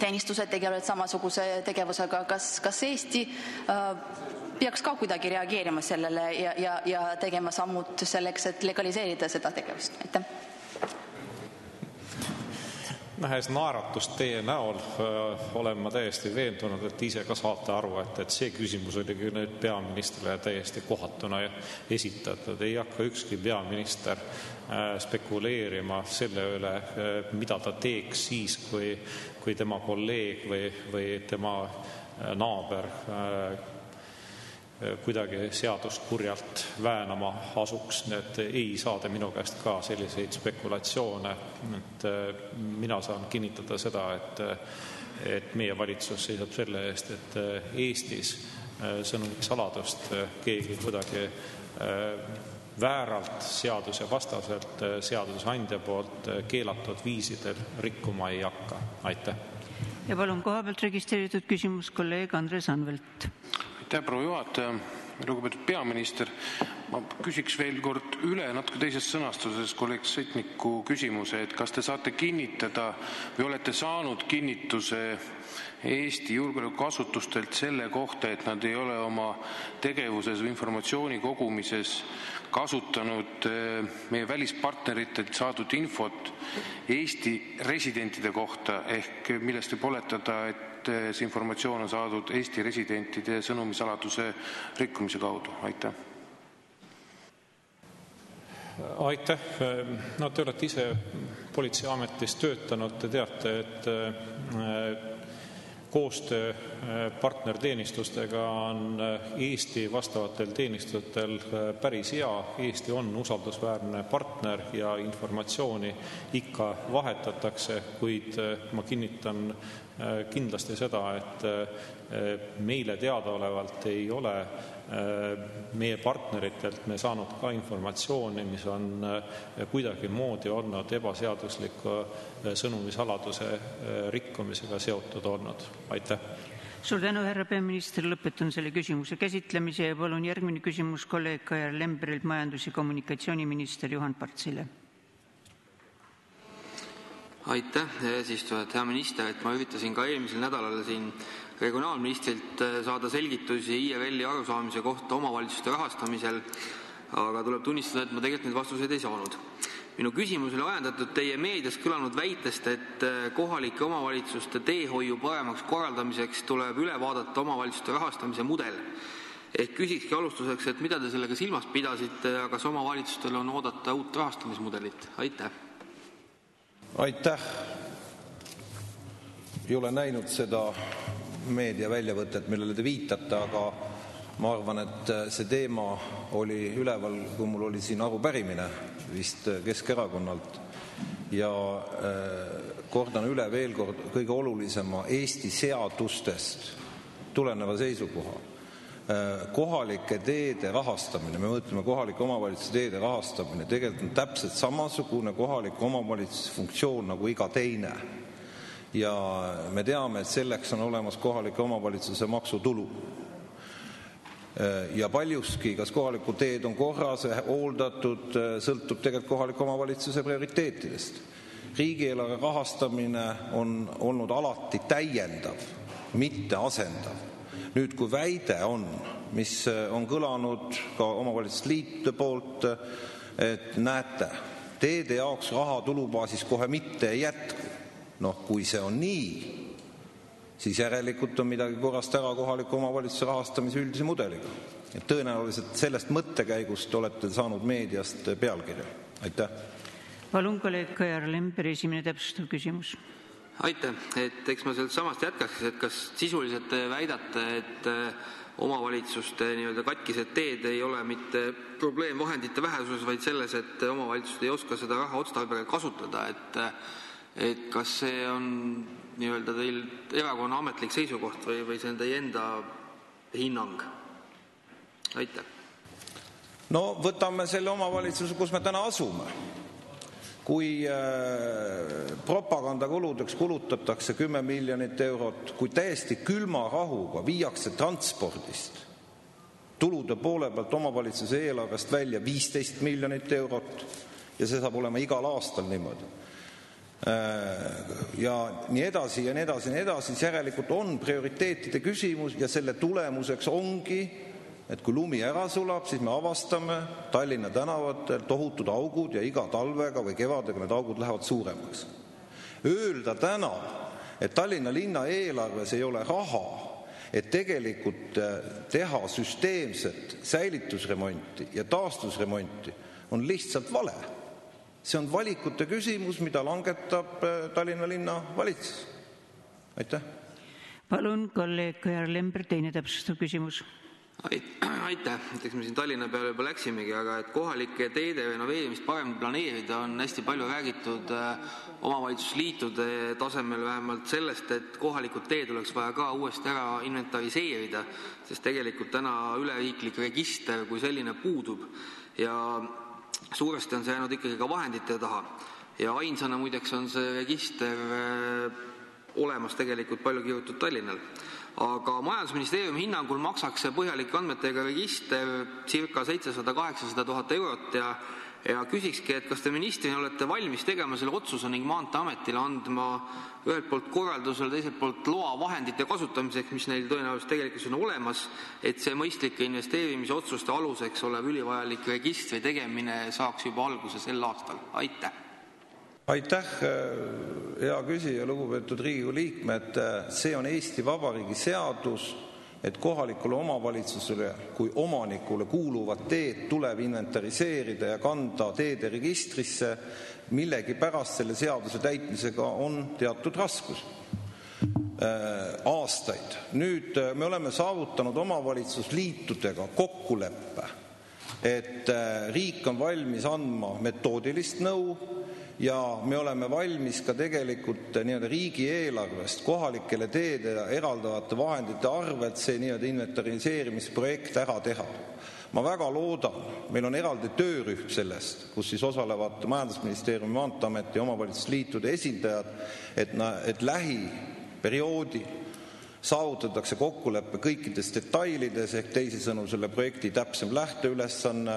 teenistused tegelevad samasuguse tegevusega, kas Eesti peaks ka kuidagi reageerima sellele ja tegema sammud selleks, et legaliseerida seda tegevust? Aitäh! Nähes naeratust teie näol olen ma täiesti veendunud, et ise ka saate aru, et see küsimus oli nüüd peaministrile täiesti kohatuna esitatud. Ei hakka ükski peaminister spekuleerima selle üle, mida ta teeks siis, kui tema kolleeg või tema naaber kuidagi seadust kurjalt väänama asuks, need ei saada minu käest ka selliseid spekulatsioone. Et mina saan kinnitada seda, et meie valitsus seisab selle eest, et Eestis sõnumisaladust keegi kuidagi vääralt, seaduse vastaselt, seadusandja poolt keelatud viisidel rikkuma ei hakka. Aitäh. Ja palun koha pealt registreeritud küsimus kolleeg Andres Anvelt. Aitäh, proua juhataja, lugupeetud peaminister. Ma küsiks veel kord üle natuke teises sõnastuses kolleeg Svetniku küsimuse, et kas te saate kinnitada või olete saanud kinnituse Eesti julgeolekuasutustelt selle kohta, et nad ei ole oma tegevuses või informatsiooni kogumises kasutanud meie välispartneritelt saadud infot Eesti residentide kohta, ehk millest võib oletada, et see informatsioon on saadud Eesti residentide sõnumisaladuse rikkumise kaudu? Aitäh. Aitäh. No te olete ise politseiametis töötanud, te teate, et koostöö partnerteenistustega on Eesti vastavatel teenistutel päris hea. Eesti on usaldusväärne partner ja informatsiooni ikka vahetatakse, kuid ma kinnitan kindlasti seda, et meile teadaolevalt ei ole meie partneritelt me saanud ka informatsiooni, mis on kuidagi moodi olnud ebaseadusliku sõnumisaladuse rikkumisega seotud olnud. Aitäh. Suur tänu, härra peaminister, lõpetan selle küsimuse käsitlemise ja palun järgmine küsimus kolleeg Kajar Lemberilt majandus- ja kommunikatsiooniminister Juhan Partsile. Aitäh, eesistujad, hea minister, et ma üritasin ka eelmisel nädalal siin regionaalministrilt saada selgitusi IRL-i arusaamise kohta omavalitsuste rahastamisel, aga tuleb tunnistada, et ma tegelikult neid vastuseid ei saanud. Minu küsimus oli ajendatud teie meedias kõlanud väitest, et kohalike omavalitsuste teehoiu paremaks korraldamiseks tuleb üle vaadata omavalitsuste rahastamise mudel. Ehk küsikski alustuseks, et mida te sellega silmas pidasite ja kas omavalitsustel on oodata uut rahastamismudelit? Aitäh. Aitäh. Ei ole näinud seda meediaväljavõtet, millele te viitate, aga ma arvan, et see teema oli üleval, kui mul oli siin arupärimine vist Keskerakonnalt. Ja kordan üle veel kord kõige olulisema Eesti seadustest tuleneva seisukoha. Kohalike teede rahastamine, me mõtleme kohalike omavalitsuse teede rahastamine, tegelikult on täpselt samasugune kohaliku omavalitsuse funktsioon nagu iga teine. Ja me teame, et selleks on olemas kohalike omavalitsuse maksutulu. Ja paljuski, kas kohalikud teed on korras ja hooldatud, sõltub tegelikult kohaliku omavalitsuse prioriteetidest. Riigieelarve rahastamine on olnud alati täiendav, mitte asendav. Nüüd, kui väide on, mis on kõlanud ka omavalitsusliitude poolt, et näete, teede jaoks raha tulubaasis kohe mitte ei jätku. Kui see on nii, siis järelikult on midagi korrast ära kohaliku omavalitsuse rahastamise üldise mudeliga. Et tõenäoliselt sellest mõttekäigust olete saanud meediast pealkirja. Aitäh. Palun kolleeg Kajar Lemberi esimene täpsustav küsimus. Aitäh. Eks ma sealt samast jätkaks, et kas sisuliselt te väidate, et omavalitsuste nii-öelda katkised teed ei ole mitte probleem vahendite vähesuses, vaid selles, et omavalitsused ei oska seda raha otstarbega kasutada. Et kas see on nii-öelda teil erakonna ametlik seisukoht või see on teie enda hinnang? Aitäh. No võtame selle omavalitsuse, kus me täna asume. Kui propagandakuludeks kulutatakse 10 miljonit eurot, kui täiesti külma rahuga viiakse transpordist tulude poole pealt omavalitsuse eelarvest välja 15 miljonit eurot ja see saab olema igal aastal niimoodi. Ja nii edasi ja nii edasi, siis järelikult on prioriteetide küsimus ja selle tulemuseks ongi, et kui lumi ära sulab, siis me avastame Tallinna tänavatel tohutud augud ja iga talvega või kevadega need augud lähevad suuremaks. Öelda täna, et Tallinna linna eelarves ei ole raha, et tegelikult teha süsteemset säilitusremonti ja taastusremonti, on lihtsalt vale. See on valikute küsimus, mida langetab Tallinna linna valitsus. Aitäh. Palun, kolleeg Kajar Lember, teine täpsustav küsimus. Aitäh. Eks me siin Tallinna peale juba läksimegi, aga et kohalike teede renoveerimist paremini planeerida on hästi palju räägitud omavalitsusliitude tasemel vähemalt sellest, et kohalikud teed oleks vaja ka uuesti ära inventariseerida, sest tegelikult täna üleriiklik register kui selline puudub ja suuresti on see jäänud ikkagi ka vahendite taha. Ja ainsana muideks on see register olemas tegelikult palju kirjutatud Tallinnal. Aga majandusministeeriumi hinnangul maksaks see põhjalik andmetega register circa 700-800 000 eurot ja küsikski, et kas te ministrina olete valmis tegema selle otsuse ning Maanteeametile andma ühelt poolt korraldusele, teiselt poolt loa vahendite kasutamiseks, mis neil tõenäoliselt tegelikult on olemas, et see mõistlike investeerimise otsuste aluseks olev ülivajalik registri tegemine saaks juba alguse sel aastal. Aitäh! Aitäh, hea küsija, lugupeetud Riigikogu liikmed. See on Eesti Vabariigi seadus, et kohalikule omavalitsusele kui omanikule kuuluvad teed tuleb inventariseerida ja kanda teede registrisse. Millegi pärast selle seaduse täitmisega on teatud raskus. Aastaid. Nüüd me oleme saavutanud omavalitsusliitudega kokkuleppe, et riik on valmis andma metoodilist nõu ja me oleme valmis ka tegelikult riigieelarvest kohalikele teede eraldavate vahendite arvelt see inventariseerimisprojekt ära teha. Ma väga loodan, meil on eraldi töörühm sellest, kus siis osalevad Majandusministeeriumi, Maanteeameti ja omavalitsusliitude esindajad, et lähiperioodil saavutatakse kokkuleppe kõikides detailides ehk teisisõnu selle projekti täpsem lähteülesanne,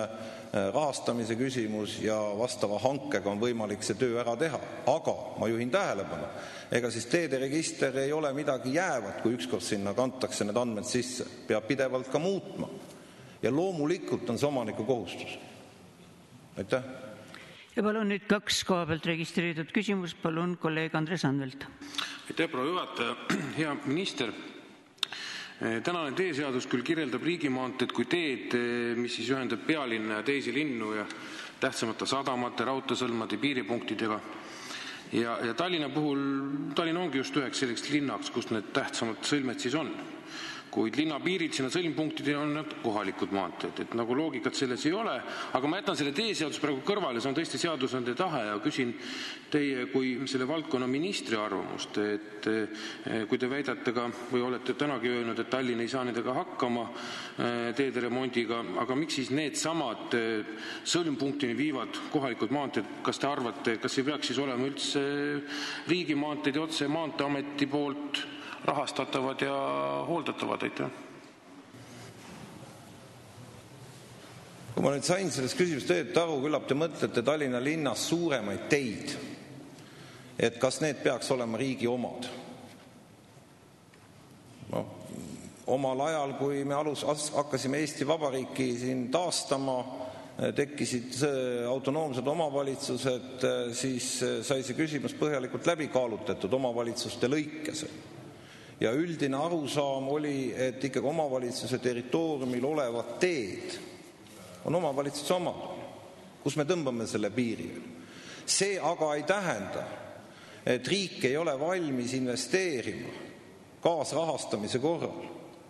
rahastamise küsimus ja vastava hankega on võimalik see töö ära teha. Aga ma juhin tähelepanu, ega siis teede register ei ole midagi jäävat, kui ükskord sinna kantakse need andmed sisse. Peab pidevalt ka muutma. Ja loomulikult on see omaniku kohustus. Aitäh. Ja palun nüüd 2 koha pealt registreeritud küsimus. Palun kolleeg Andres Anvelt. Aitäh, proua juhataja. Hea minister. Tänane teeseadus küll kirjeldab riigimaanteed kui teed, mis siis ühendab pealinna ja teisi linnu ja tähtsamate sadamate, raudteesõlmade, piiripunktidega. Ja Tallinna puhul, Tallinna ongi just üheks selliseks linnaks, kus need tähtsamad sõlmed siis on. Kuid linna piirid sinna sõlmpunktidele on need kohalikud maanteed, et nagu loogikat selles ei ole, aga ma jätan selle teeseadus praegu kõrvale, see on tõesti seadusandja tahe ja küsin teie kui selle valdkonna ministri arvamust, et kui te väidate ka või olete tänagi öelnud, et Tallinn ei saa nendega hakkama teede remondiga, aga miks siis need samad sõlmpunktini viivad kohalikud maanteed, kas te arvate, kas ei peaks siis olema üldse riigimaanteed ja otse Maanteeameti poolt rahastatavad ja hooldatavad, aitäh. Kui ma nüüd sain sellest küsimusest õieti aru, küllap te mõtlete Tallinna linnas suuremaid teid, et kas need peaks olema riigi omad. No, omal ajal, kui me hakkasime Eesti Vabariiki siin taastama, tekkisid autonoomsed omavalitsused, siis sai see küsimus põhjalikult läbi kaalutletud omavalitsuste lõikes. Ja üldine arusaam oli, et ikkagi omavalitsuse territooriumil olevad teed on omavalitsuse omad, kus me tõmbame selle piiri. See aga ei tähenda, et riik ei ole valmis investeerima kaasrahastamise korral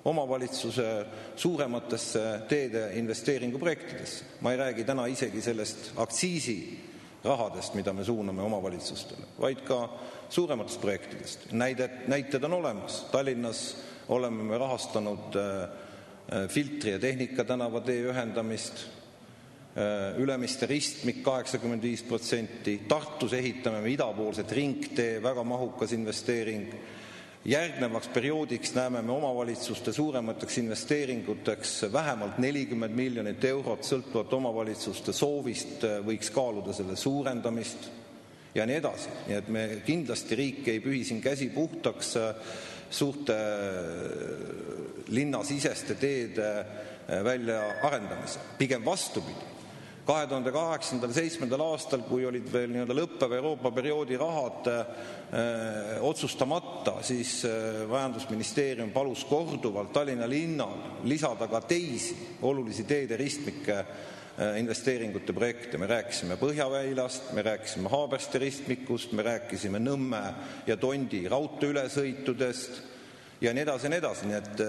omavalitsuse suurematesse teede investeeringuprojektidesse. Ma ei räägi täna isegi sellest aktsiisirahadest, mida me suuname omavalitsustele, vaid ka suurematest projektidest. Näited on olemas. Tallinnas oleme me rahastanud Filtri ja Tehnika tänava tee ühendamist, Ülemiste ristmik 85%, Tartus ehitame me idapoolset ringtee, väga mahukas investeering. Järgnevaks perioodiks näeme me omavalitsuste suuremateks investeeringuteks vähemalt 40 miljonit eurot, sõltuvalt omavalitsuste soovist võiks kaaluda selle suurendamist ja nii edasi. Nii et me kindlasti riik ei pühi siin käsi puhtaks suurte linnasiseste teede välja arendamise. Pigem vastupidi. 2008-2007 aastal, kui olid veel lõppev Euroopa perioodi rahad otsustamata, siis Majandusministeerium palus korduvalt Tallinna linnal lisada ka teisi olulisi teede ristmike investeeringute projekte. Me rääkisime Põhjaväilast, me rääkisime Haabersti ristmikust, me rääkisime Nõmme ja Tondi raudteeülesõitudest ja nii edasi, nii edasi. Nii et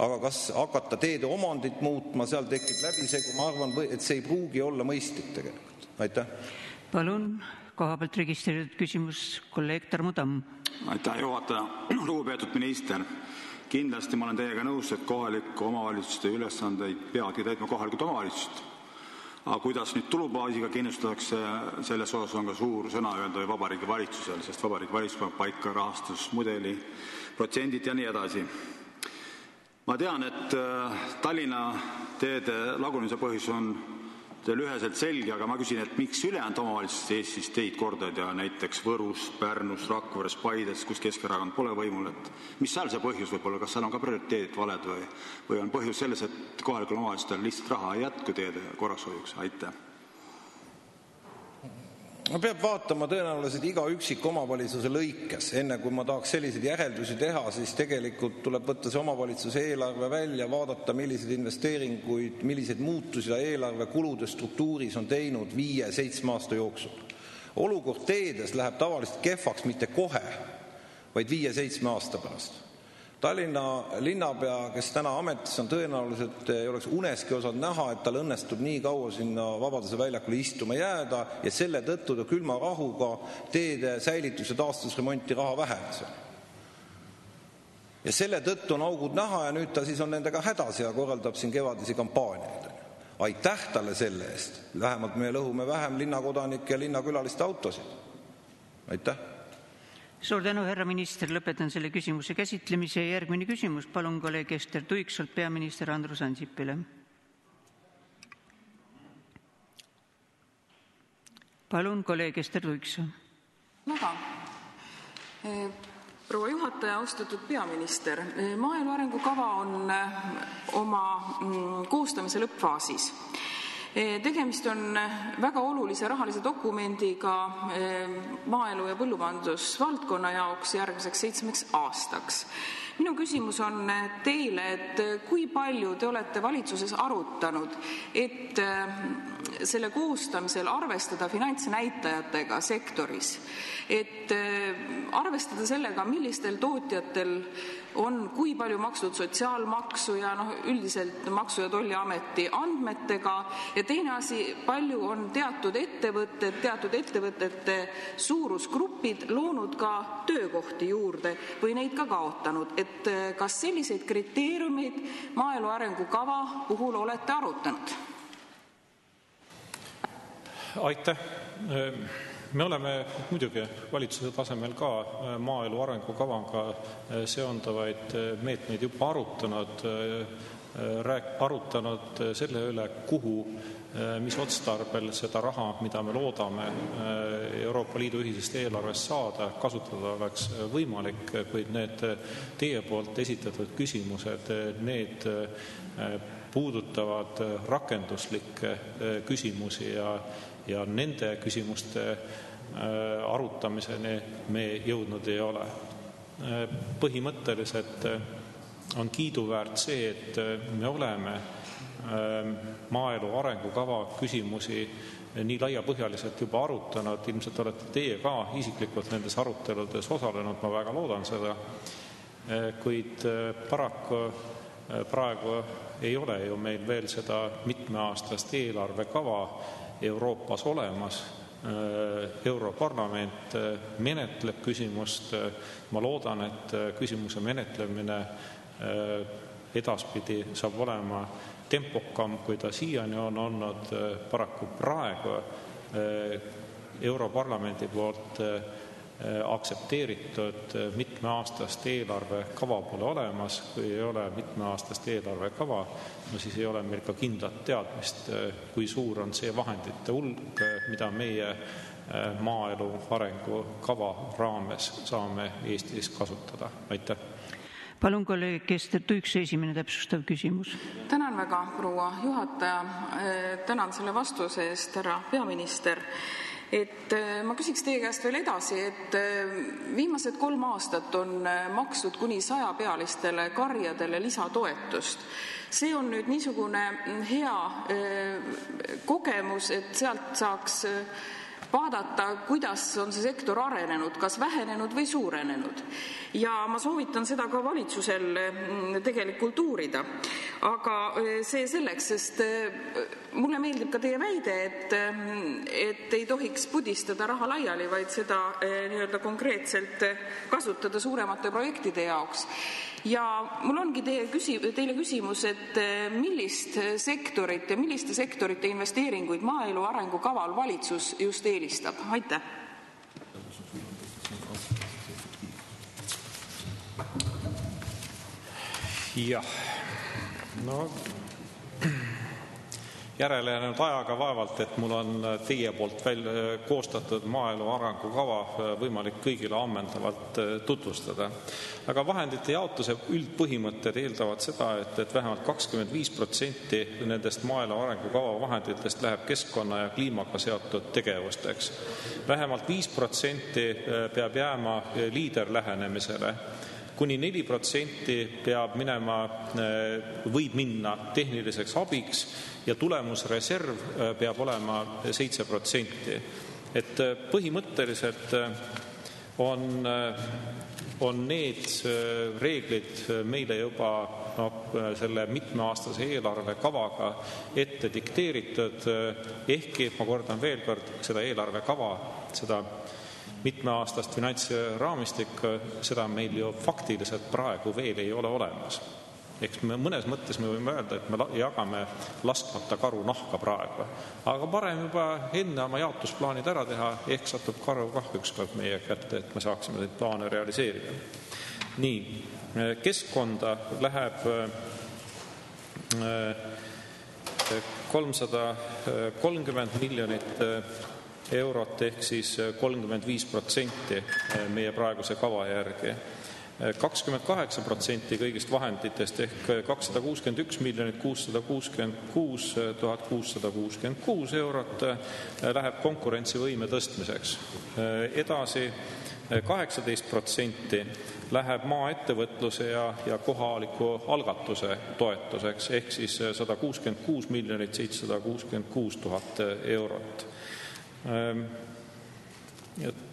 aga kas hakata teede omandit muutma, seal tekib läbisegu, ma arvan, et see ei pruugi olla mõistlik tegelikult. Aitäh. Palun, kohapealt registreeritud küsimus, kolleeg Tarmo Tamm. Aitäh, juhataja. Lugupeetud minister. Kindlasti ma olen teiega nõus, et kohaliku omavalitsuste ülesandeid peavad täitma kohalikud omavalitsused. Aga kuidas nüüd tulubaasiga kindlustatakse, selles osas on ka suur sõna öelda Vabariigi Valitsusel, sest Vabariigi Valitsus paneb paika rahastusmudeli, protsendid ja nii edasi. Ma tean, et Tallinna teede lagunemise põhjus on teil üheselt selge, aga ma küsin, et miks ülejäänud omavalitsused Eestis teid kordavad ja näiteks Võrus, Pärnus, Rakveres, Paides, kus Keskerakond pole võimul, et mis seal see põhjus võib olla, kas seal on ka prioriteedid valed või on põhjus selles, et kohalikul omavalitsustel lihtsalt raha ei jätku teede korrashoiuks? Aitäh. Ma peab vaatama tõenäoliselt iga üksik omavalitsuse lõikes. Enne kui ma tahaks selliseid järeldusi teha, siis tegelikult tuleb võtta see omavalitsuse eelarve välja, vaadata, milliseid investeeringuid, milliseid muutusi eelarve kulude struktuuris on teinud 5-7 aasta jooksul. Olukord teedes läheb tavaliselt kehvaks mitte kohe, vaid 5-7 aasta pärast. Tallinna linnapea, kes täna ametis on, tõenäoliselt ei oleks uneski osanud näha, et tal õnnestub nii kaua sinna Vabaduse väljakule istuma jääda ja selle tõttu ta külma rahuga teede säilitus- ja taastusremonti raha vähenes. Ja selle tõttu on augud näha ja nüüd ta siis on nendega hädas ja korraldab siin kevadisi kampaaniaid. Aitäh talle selle eest. Vähemalt me lõhume vähem linnakodanike ja linnakülaliste autosid. Aitäh. Suur tänu, härra minister, lõpetan selle küsimuse käsitlemise ja järgmine küsimus. Palun kolleeg Ester Tuiksolt peaminister Andrus Ansipile. Palun kolleeg Ester Tuikso. Proua juhataja, austatud peaminister, maaelu arengukava on oma koostamise lõppfaasis. Tegemist on väga olulise rahalise dokumendiga maaelu ja põllumajandusvaldkonna jaoks järgmiseks 7 aastaks. Minu küsimus on teile, et kui palju te olete valitsuses arutanud, et selle koostamisel arvestada finantsnäitajatega sektoris, et arvestada sellega, millistel tootjatel on kui palju makstud sotsiaalmaksu ja üldiselt Maksu- ja Tolliameti andmetega ja teine asi, palju on teatud ettevõtete suurusgrupid loonud ka töökohti juurde või neid ka kaotanud, et kas selliseid kriteeriumeid maaelu arengukava puhul olete arutanud? Aitäh. Me oleme muidugi valitsuse tasemel ka maaelu arengukavaga seonduvaid meetmeid juba arutanud selle üle, kuhu, mis otstarbel seda raha, mida me loodame Euroopa Liidu ühisest eelarvest saada, kasutada oleks võimalik, kuid need teie poolt esitatud küsimused, need puudutavad rakenduslikke küsimusi ja nende küsimuste arutamiseni me jõudnud ei ole. Põhimõtteliselt on kiiduväärt see, et me oleme maaelu arengukava küsimusi nii laiapõhjaliselt juba arutanud, ilmselt olete teie ka isiklikult nendes aruteludes osalenud, ma väga loodan seda. kuid paraku praegu ei ole ju meil veel seda mitmeaastast eelarvekava Euroopas olemas. Europarlament menetleb küsimust. Ma loodan, et küsimuse menetlemine edaspidi saab olema tempokam, kui ta siiani on olnud. Paraku praegu Europarlamendi poolt aktsepteeritud mitmeaastast eelarvekava pole olemas. Kui ei ole mitmeaastast eelarvekava, no siis ei ole meil ka kindlat teadmist, kui suur on see vahendite hulk, mida meie maaelu arengukava raames saame Eestis kasutada. Aitäh! Palun kolleeg Kester Tuikse esimene täpsustav küsimus. Tänan väga, proua juhataja. Tänan selle vastuse eest, härra peaminister. Ma küsiks teie käest veel edasi, et viimased 3 aastat on makstud kuni 100-pealistele karjadele lisatoetust. See on nüüd niisugune hea kogemus, et sealt saaks vaadata, kuidas on see sektor arenenud, kas vähenenud või suurenenud. Ja ma soovitan seda ka valitsusel tegelikult uurida. Aga see selleks, sest mulle meeldib ka teie väide, et ei tohiks pudistada raha laiali, vaid seda nii-öelda konkreetselt kasutada suuremate projektide jaoks. Ja mul ongi teile küsimus, et millist sektorit ja milliste sektorite investeeringuid maaelu arengukaval valitsus just eelistab? Aitäh! Jah, no järele jäänud ajaga vaevalt, et mul on teie poolt koostatud maaelu arengukava võimalik kõigile ammendavalt tutvustada. Aga vahendite jaotuse üldpõhimõtted eeldavad seda, et vähemalt 25% nendest maaelu arengukava vahenditest läheb keskkonna ja kliimaga seotud tegevusteks. Vähemalt 5% peab jääma liiderlähenemisele. Kuni 4% võib minna tehniliseks abiks ja tulemusreserv peab olema 7%. Et põhimõtteliselt on need reeglid meile juba selle mitmeaastase eelarvekavaga ette dikteeritud, ehkki, ma kordan veel kord, seda eelarvekava, seda mitmeaastast finantsraamistikku, seda meil ju faktiliselt praegu veel ei ole olemas. Eks mõnes mõttes me võime öelda, et me jagame laskmata karu nahka praegu. Aga parem juba enne oma jaotusplaanid ära teha, ehk satub karu kah ükskord meie kätte, et me saaksime neid plaane realiseerida. Nii, keskkonda läheb 330 miljonit eurot ehk siis 35% meie praeguse kava järgi. 28% kõigist vahenditest ehk 261 666 666 eurot läheb konkurentsivõime tõstmiseks. Edasi 18% läheb maaettevõtluse ja kohaliku algatuse toetuseks ehk siis 166 766 000 eurot.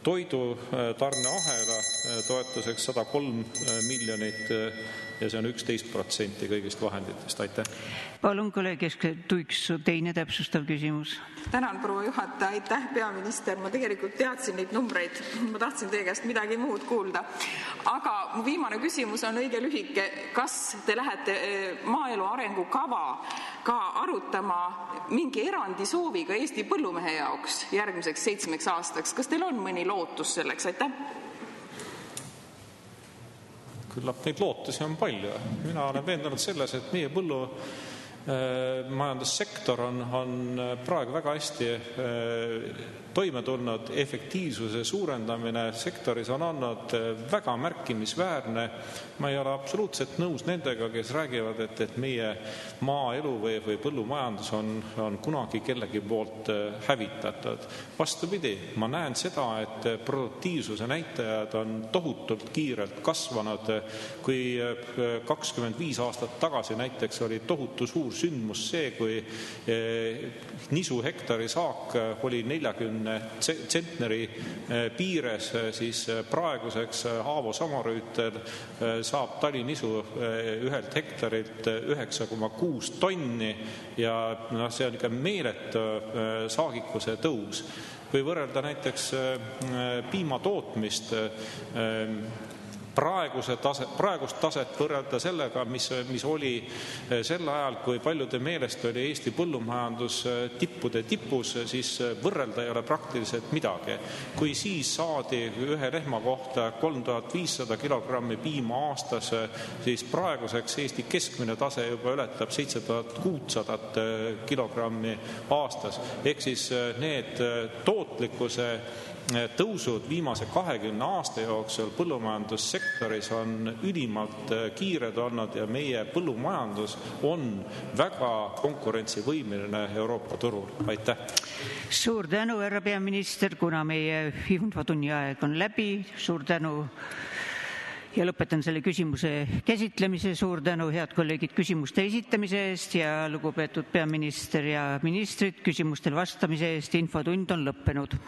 Toidu tarneahela toetuseks 103 miljonit ja see on 11% kõigist vahenditest. Aitäh! Palun kolleeg Tuiks, teine täpsustav küsimus. Tänan, proua juhataja. Aitäh, peaminister. Ma tegelikult teadsin neid numbreid. Ma tahtsin teie käest midagi muud kuulda. Aga mu viimane küsimus on õige lühike. Kas te lähete maaelu arengukava ka arutama mingi erandi sooviga Eesti põllumehe jaoks järgmiseks 7 aastaks? Kas teil on mõni lootus selleks? Aitäh! Küllap neid lootusi on palju. Mina olen veendunud selles, et meie majandussektor on praegu väga hästi toime tulnud. Efektiivsuse suurendamine sektoris on olnud väga märkimisväärne. Ma ei ole absoluutselt nõus nendega, kes räägivad, et meie maaelu või põllumajandus on kunagi kellegi poolt hävitatud. Vastupidi, ma näen seda, et produktiivsuse näitajad on tohutult kiirelt kasvanud. Kui 25 aastat tagasi näiteks oli tohutu suur sündmus see, kui nisu hektari saak oli 40 50 tsentneri piires, siis praeguseks Aavo Samarüütel saab talinisu ühelt hektarilt 9,6 tonni ja see on ikka meeletu saagikuse tõus. Kui võrrelda näiteks piimatootmist, praegust taset võrrelda sellega, mis oli sel ajal, kui paljude meelest oli Eesti põllumajandus tippude tipus, siis võrrelda ei ole praktiliselt midagi. Kui siis saadi ühe lehma kohta 3500 kilogrammi piima aastas, siis praeguseks Eesti keskmine tase juba ületab 7600 kilogrammi aastas. Ehk siis need tootlikkuse tõusud viimase 20 aasta jooksul põllumajandussektoris on ülimalt kiired olnud ja meie põllumajandus on väga konkurentsivõimeline Euroopa turul. Aitäh! Suur tänu, härra peaminister, kuna meie infotunni aeg on läbi. Suur tänu ja lõpetan selle küsimuse käsitlemise. Suur tänu, head kolleegid, küsimuste esitamise eest ja lugupeetud peaminister ja ministrid küsimustel vastamise eest. Infotund on lõppenud.